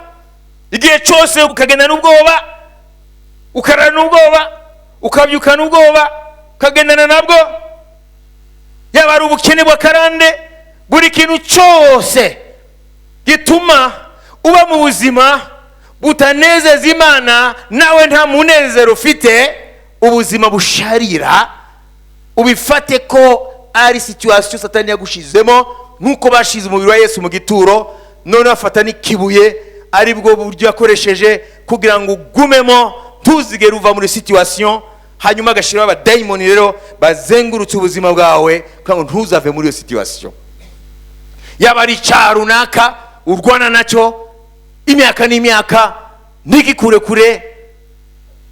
igihe cyose ukagenda n'ubwoba, ukarara n'ubwoba, ukabyuka n'ubwoba, ukagendana nabwo, yaba ari ubukene bw'akarande, buri kintu cyose gituma uba mu buzima butanezeza Imana, nawe nta munezero ufite, ubuzima busharira, ubifate ko ari situation Satani yagushizemo, nkuko bashize umubiri wa Yesu mu gituro, none afata n'ikibuye, ari bwo buryo yakoresheje kugira ngo ugumemo ntuzigere uva muri situation, hanyuma agashiraho abadayimoni rero bazengurutse ubuzima bwawe kugira ngo ntuzave muri iyo situation. Yaba ari icyaha runaka urwana nacyo imyaka n'imyaka, ntigikure kure,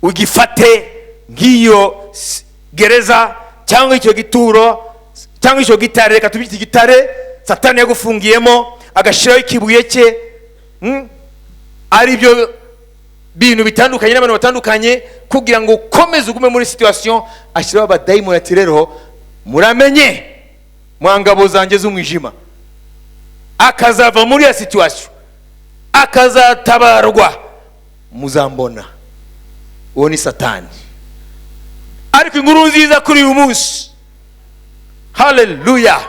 ugifate nk'iyo gereza cyangwa icyo gituro cyangwa icyo gitare, reka tubite igitare Satani yagufungiyemo, agashiraho ikibuye cye, ari byo bintu bitandukanye n'abantu batandukanye kugira ngo ukomeze ugume muri situation. Ashyiraho abadayimoni ati rero muramenye mwangabo zanjye z'umwijima, akazava muri ya situation, akazatabarwa, muzambona. Uwo ni Satani. Ariko inkuru nziza kuri uyu munsi, haleluya,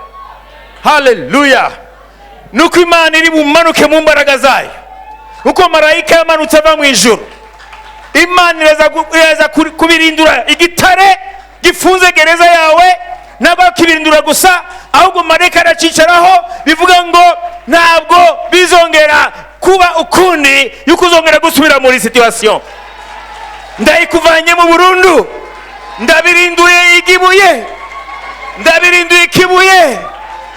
haleluya, nuko Imana iri bumanuke mu mbaraga zayo, uko marayika yamanutse ava mu ijuru. Imana iraza kubirindura igitare gifunze gereza yawe, ntabwo kibirindura gusa, ahubwo marayika aracicaraho, bivuga ngo ntabwo bizongera kuba ukundi yuko uzongera gusubira muri situation. Ndayikuvanye mu burundu, ndabirinduye ikibuye, ndabirinduye ikibuye,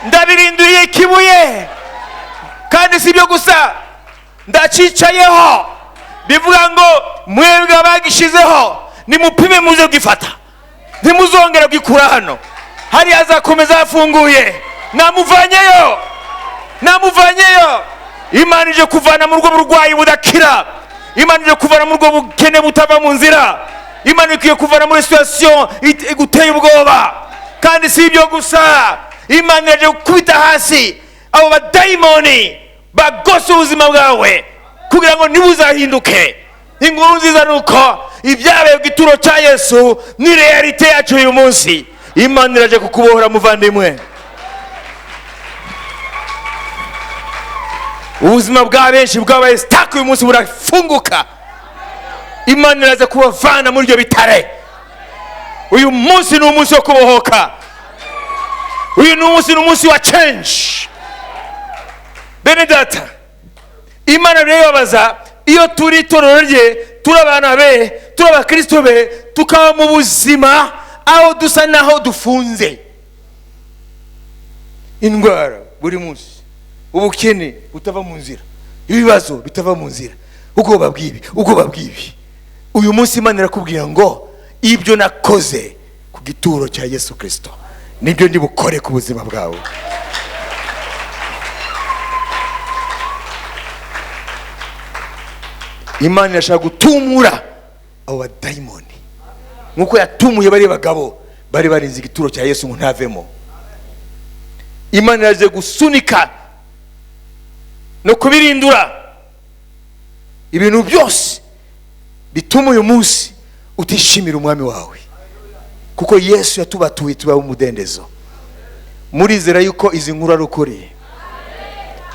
ndabirinduye ikibuye. Kandi si byo gusa, ndacicayeho, bivuga ngo mwebwe abagishizeho nimupime muze gifata, ntimuzongera gikura hano. Hari azakomeza afunguye, namuvanyeyo, namuvanyeyo. Imana ije kuvana mu rugo burwayi budakira, Imana ije kuvana mu rugo bukene butava mu nzira, Imana ikiye kuvana muri situation iguteye ubwoba. Kandi si ibyo gusa, Imana ije kubita hasi abo badayimoni bagose ubuzima bwawe kugira ngo ntibuzahinduke. Inkuru nziza nuko ibyabaye ku gituro cya Yesu ni realite yacu uyu munsi. Imana iraje kukubohora muvandimwe. Ubuzima bwa benshi bwabaye stuck uyu munsi burafunguka. Imana iraje kubavana muri ibyo bitare. Uyu munsi ni umunsi wo kubohoka. Uyu ni umunsi wa change. Bene data, Imana birababaza iyo turi itorero rye, turi abana be, turi abakristo be, tukaba mu buzima aho dusa naho dufunze. Indwara buri munsi, ubukene butava mu nzira, ibibazo bitava mu nzira, ubwoba bw'ibi. Uyu munsi Imana irakubwira ngo ibyo nakoze ku gituro cya Yesu Kristo nibyo ndi bukore ku buzima bwawe. Imana irashaka gutumura abo badayimoni nkuko yatumuye bari bagabo bari barinze igituro cya Yesu ngo ntavemo. Imana iraje gusunika no kubirindura ibintu byose bituma uyu munsi utishimira umwami wawe, kuko Yesu yatubatuye tuba umudendezo. Murizera yuko izi nkuru ari ukuri?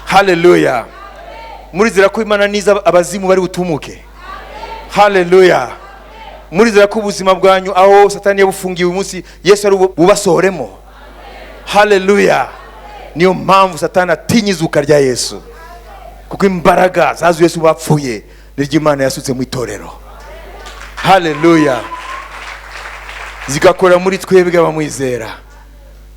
Haleluya. Murizera ko Imana niza abazimu bari butumuke? Haleluya. Murizera ko ubuzima bwanyu aho Satani yabufungiye uyu munsi Yesu ari bubasohoremo? Haleluya. Niyo mpamvu Satani atinyizuka rya Yesu, kuko imbaraga zazu Yesu bapfuye n'Imana yasutse mu itorero. Haleluya. Zigakora muri twebwe abamwizera.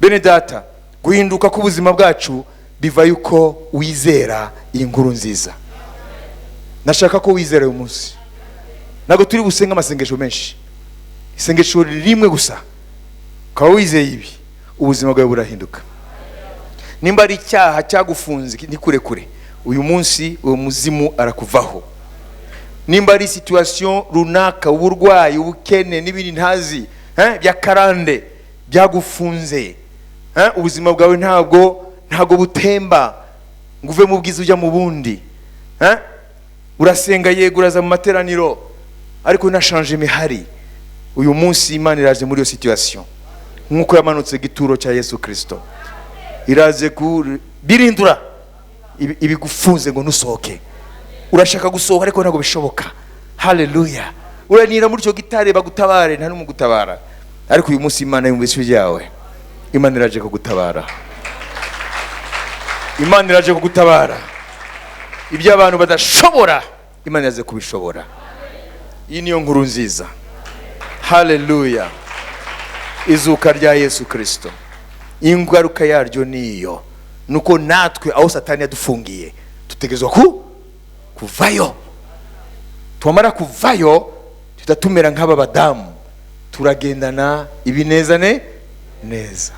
Bene data, guhinduka k'ubuzima bwacu biva yuko wizera iyi nkuru nziza. Nashaka ko wizera uyu munsi. Nago turi gusenga amasengesho menshi, isengesho rimwe gusa ukaba wizeye ibi, ubuzima bwawe burahinduka. Nimba ari icyaha cyagufunze nikurekure, uyu munsi uwo muzimu arakuvaho. Nimba ari situation runaka, uburwayi, ubukene n'ibindi ntazi bya karande byagufunze, ubuzima bwawe ntago butemba ngo uve mu bwiza ujya mu bundi. Urasenga yego, uraza mu materaniro, ariko nashanje imihari. Uyu munsi Imana iraje muri iyo situation nkuko yamanutse gituro cya Yesu Kristo. Iraje kubirindura ibigufunze ngo nusohoke. Urashaka gusohoka ariko ntago bishoboka. Haleluya. Uranira muri cyo gitare bagutabare, nta n'umugutabara. Ariko uyu munsi Imana yumvise byawe. Imana iraje kugutabara. Imana iraje kugutabara. Ibyo abantu badashobora, Imana iraje kubishobora. Iyi niyo nkuru nziza. Haleluya. Izuka rya Yesu Kristo, ingaruka yaryo niyo nuko natwe aho Satani yadufungiye tutegezwa kuvayo. Twamara kuvayo tutatumera nk'aba badamu, turagendana ibinezane neza.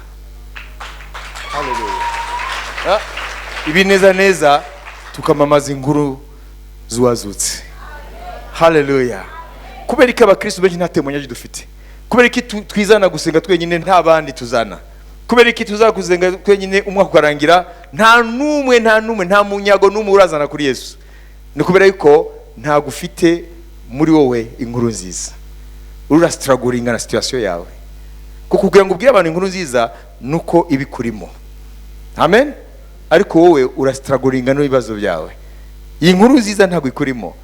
Haleluya. Ibineza neza tukamamaza inkuru zuwazutse. Haleluya. Kubera ko abakristo benshi ntatemonyaje dufite, kubera ko twizana gusenga twenyine nta bandi tuzana, kubera ko tuzakuzenga twenyine umwaka ukarangira nta numwe nta munyago n'umwe urazana kuri Yesu. Ni kubera yuko nta gufite muri wowe inkuru nziza. Urura struggling na situation yawe, kuko kugira ngo ubwire abantu inkuru nziza nuko ibikurimo. Amen. Ariko wowe ura struggling no ibibazo byawe. iyi nkuru nziza ntabwo ikurimo,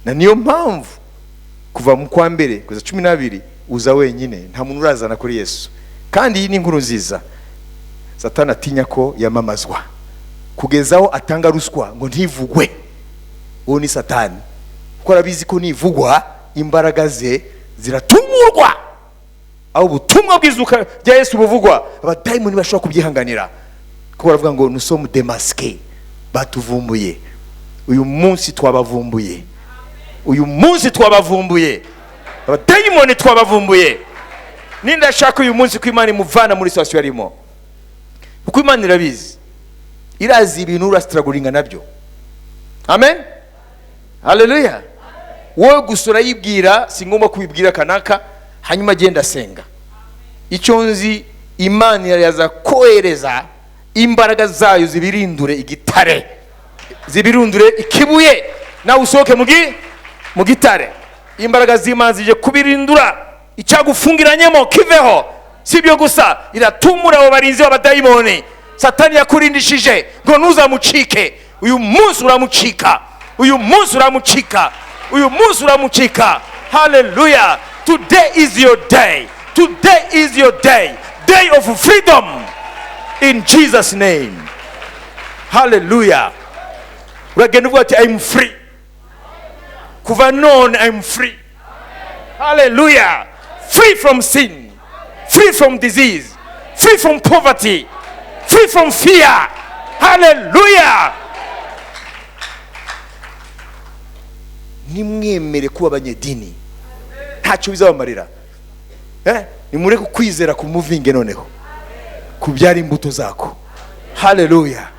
na niyo mpamvu kuva mu kwa mbere kugeza 12 uza wenyine, nta muntu urazana kuri Yesu. Kandi iyi ni inkuru nziza Satani atinya ko yamamazwa kugezaho atanga ruswa ngo ntivugwe. Uwo ni Satani, kuko arabizi ko nivugwa imbaraga ze ziratumurwa, aho ubutumwa bw'izuka bya Yesu buvugwa abadayimoni bashobora kubyihanganira, kuko baravuga ngo nous sommes démasqués, batuvumbuye. Uyu munsi twabavumbuye, uyu munsi twabavumbuye, abadayimoni twabavumbuye. Nindashaka uyu munsi ko Imana imuvana muri situation yarimo, kuko Imana irabizi, irazi ibintu urastragulinga nabyo. Amen, haleluya. Wowe gusura yibwira, singomba kubibwira kanaka hanyuma agenda senga. Icyo nzi, Imana yaza kohereza imbaraga zayo zibirindure igitare, zibirundure ikibuye, na usohoke mu gitare. Imbaraga z'Imana zije kubirindura icyagufungiranyemo kiveho. Sibyo gusa, iratumura abo barinzi b'abadayimoni Satani yakurindishije ngo ntuzamucike. Uyu munsi uramucika, uyu munsi uramucika, uyu munsi uramucika. Hallelujah. Today is your day. Today is your day. Day of freedom in Jesus name. Hallelujah. Uragenda uvuga ati I'm free. Kuva none I'm free. Hallelujah. Free from sin, free from disease, free from poverty, free from fear. Hallelujah. Nimwemere kuba abanyedini, ntacyo bizabamarira. Nimureke kwizera kumuvinge noneho kubyara imbuto zako. Hallelujah.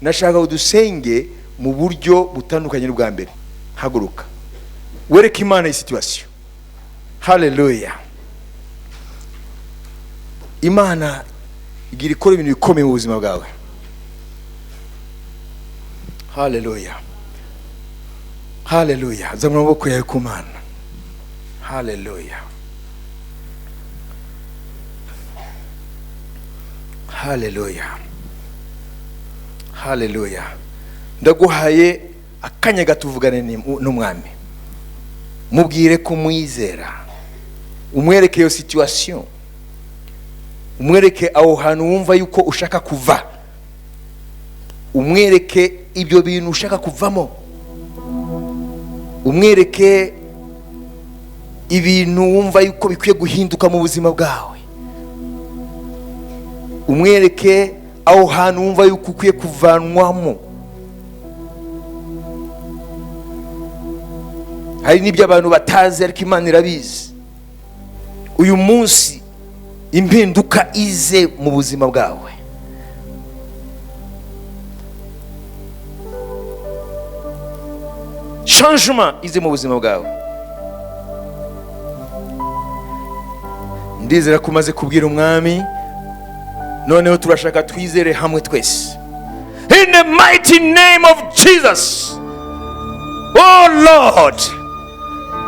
Nashaka udusenge mu buryo butandukanye n'ubwa mbere. Haguruka wereke Imana iyi situation. Hallelujah. Imana igira ikora ibintu bikomeye mu buzima bwawe. Hallelujah. Hallelujah. Zamura amaboko yawe ku Mana. Hallelujah. Hallelujah. Hallelujah. Ndaguhaye akanya gatuvugane n'umwami, mubwire ko mwizera, umwereke iyo situation, umwereke aho hantu wumva yuko ushaka kuva, umwereke ibyo bintu ushaka kuvamo, umwereke ibintu wumva yuko bikwiye guhinduka mu buzima bwawe, umwereke aho hantu wumva yuko ukwiye kuvanwamo. Hari n'ibyo abantu batazi ariko Imana irabizi. Uyu munsi impinduka ize mu buzima bwawe. Changement ize mu buzima bwawe. Ndizera ko umaze kubwira umwami, noneho turashaka twizere hamwe twese. In the mighty name of Jesus. Oh Lord,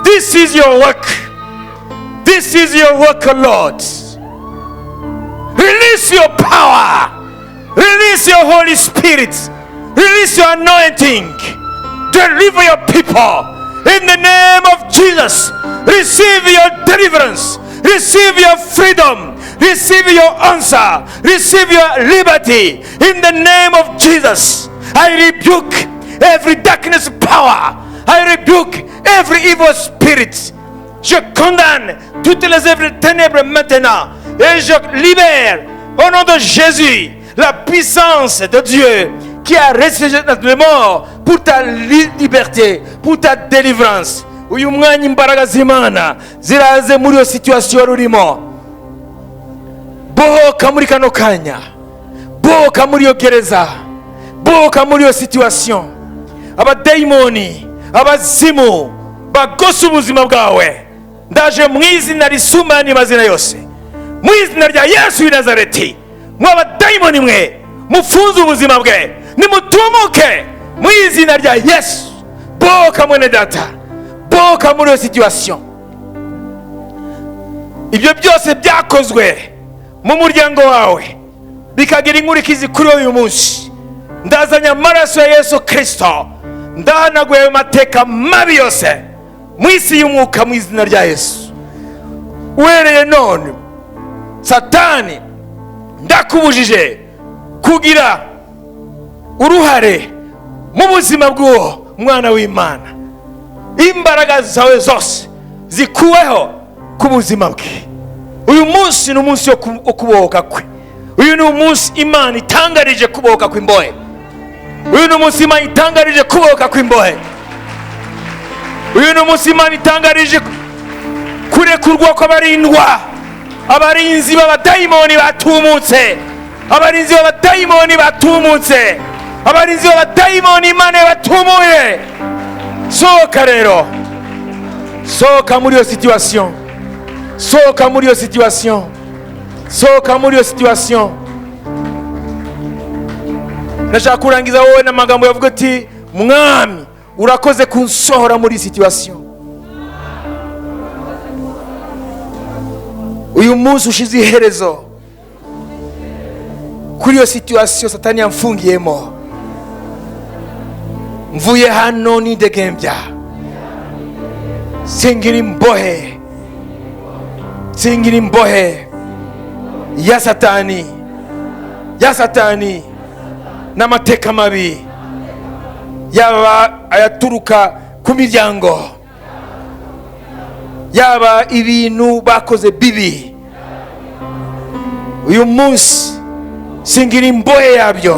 this is your work. This is your work, Lord. Release your power. Release your Holy Spirit. Release your anointing. Deliver your people. In the name of Jesus. Receive your deliverance. Receive your freedom. Receive your answer. Receive your liberty. In the name of Jesus. I rebuke every darkness power. I rebuke every evil spirit. Je condamne toutes les œuvres de ténèbres maintenant. Et je libère au nom de Jésus la puissance de Dieu qui a ressuscité notre mort pour ta liberté, pour ta délivrance. Uyu mwanya imbaraga z'Imana ziraze muri iyo situation urimo. Bohoka muri kano kanya. Bohoka muri iyo gereza. Bohoka muri iyo situation. Abadayimoni, abazimu bagose ubuzima bwawe, ndaje mu izina risumba n'amazina yose, mu izina rya Yesu w'i Nazareti. Mwabadayimoni mwe mufunze ubuzima bwe, nimutumuke mu izina rya Yesu. Bohoka mwene data, bohoka muri iyo situation. Ibyo byose byakozwe mu muryango wawe bikagira inkurikizi kuri uyu munsi, ndazanya amaraso ya Yesu Kristo ndahanaguye ayo mateka mabi yose mu isi y'umwuka mu izina rya Yesu. Uhereye none Satani ndakubujije kugira uruhare mu buzima bw'uwo mwana w'Imana. Imbaraga zawe zose zikuweho ku buzima bwe. Uyu munsi ni umunsi wo kubohoka kwe. Uyu ni umunsi Imana itangarije kubohoka kw'imbohe. Uyu ni umunsi Imana itangarije kubohoka kw'imbohe. Uyu ni umunsi Imana itangarije kurekurwa kw'abarindwa, abarinzi b'abadayimoni batumutse, abarinzi b'abadayimoni batumutse, abarinzi b'abadayimoni Imana batumuye. Sohoka rero, sohoka muri iyo situation, sohoka muri iyo situation, sohoka muri iyo situation. Ndashaka kurangiza wowe n'amagambo yavuga ati mwami urakoze kunsohora muri situation. Uyu munsi ushize iherezo kuri iyo situation Satani yamfungiyemo. Mvuye hano nidegembya, singira imbohe, singira imbohe ya Satani, ya Satani n'amateka mabi yaba ayaturuka ku miryango, yaba ibintu bakoze bibi. Uyu munsi singira imbohe yabyo,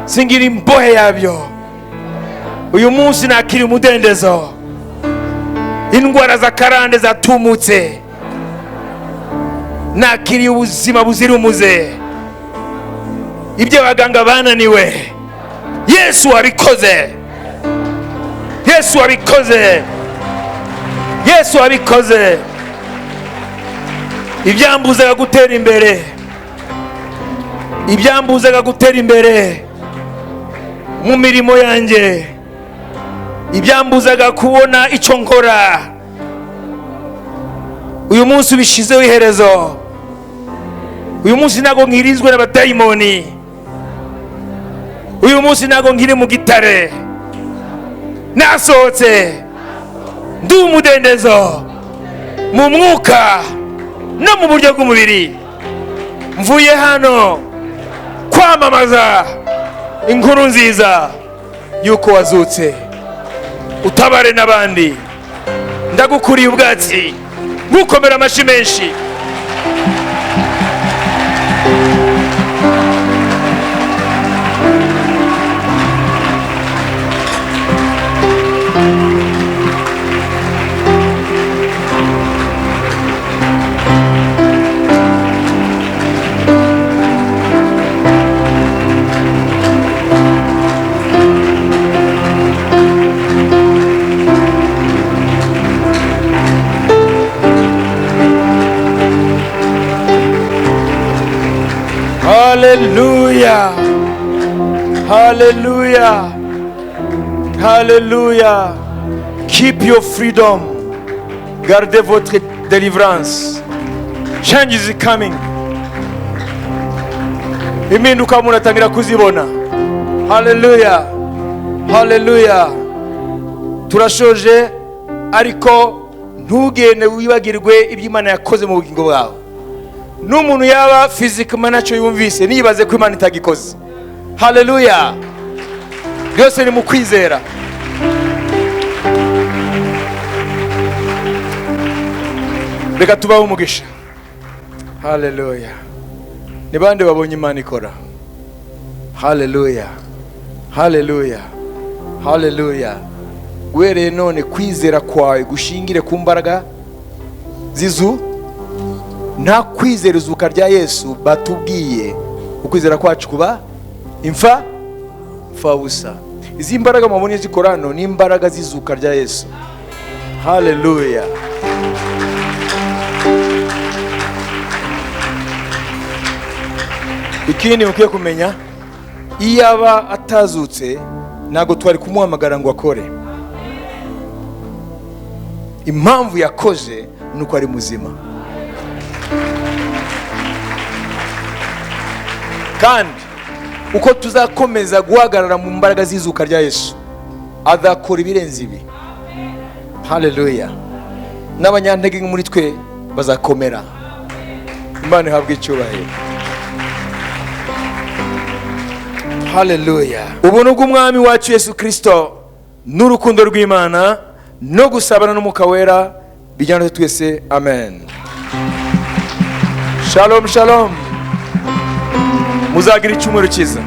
singira imbohe yabyo. Uyu munsi nakiri umudendezo. Indwara za karande zatumutse, nakiri ubuzima buzira umuze. Ibyo abaganga bananiwe, Yesu wabikoze, Yesu wabikoze, Yesu wabikoze. Ibyambuzaga gutera imbere, ibyambuzaga gutera imbere mu mirimo yanjye, ibyambuzaga kubona icyo nkora, uyu munsi ubishizeho iherezo. Uyu munsi ntago nkirizwe n'abadayimoni. Uyu munsi ntago nkiri mu gitare, nasohotse ndi umudendezo mu mwuka no mu buryo bw'umubiri. Mvuye hano kwamamaza inkuru nziza yuko wazutse. Utabare n'abandi. Ndagukuriye ubwatsi, ngukomera amashyi menshi. Hallelujah, hallelujah, hallelujah. Keep your freedom. Gardez votre délivrance. Change is coming. Impinduka muratangira kuzibona. Hallelujah, hallelujah. Turashoje ariko ntugende wibagirwe iby'Imana yakoze mu bugingo bwawe. N'umuntu yaba physically nacyo yumvise nibaze ko Imana itagikoze. Hallelujah. Byose ni mu kwizera. Reka tubaho umugisha. Hallelujah. Ni bande babonye Imana ikora? Hallelujah, hallelujah, hallelujah. Uhereye none kwizera kwawe gushingire ku mbaraga zizu. Nta kwizera izuka rya Yesu batubwiye ukwizera kwacu kuba imfa busa. Izi mbaraga mubonye zikorano ni imbaraga zizuka rya Yesu. Hallelujah. Ikindi mukwiye kumenya, iyaba atazutse ntago twari kumuhamagara ngo akore. Impamvu yakoze nuko ari muzima. Kandi uko tuzakomeza guhagarara mu mbaraga zizuka rya Yesu, azakora ibirenze ibi. Haleluya. N'abanyantege muri twe bazakomera. Imana ihabwe icyubahiro. Haleluya. Ubuntu bw'umwami wacu Yesu Kristo n'urukundo rw'Imana no gusabana n'Umwuka Wera bijyana twese. Amen. Shalom shalom. Muzagira icyumweru cyiza.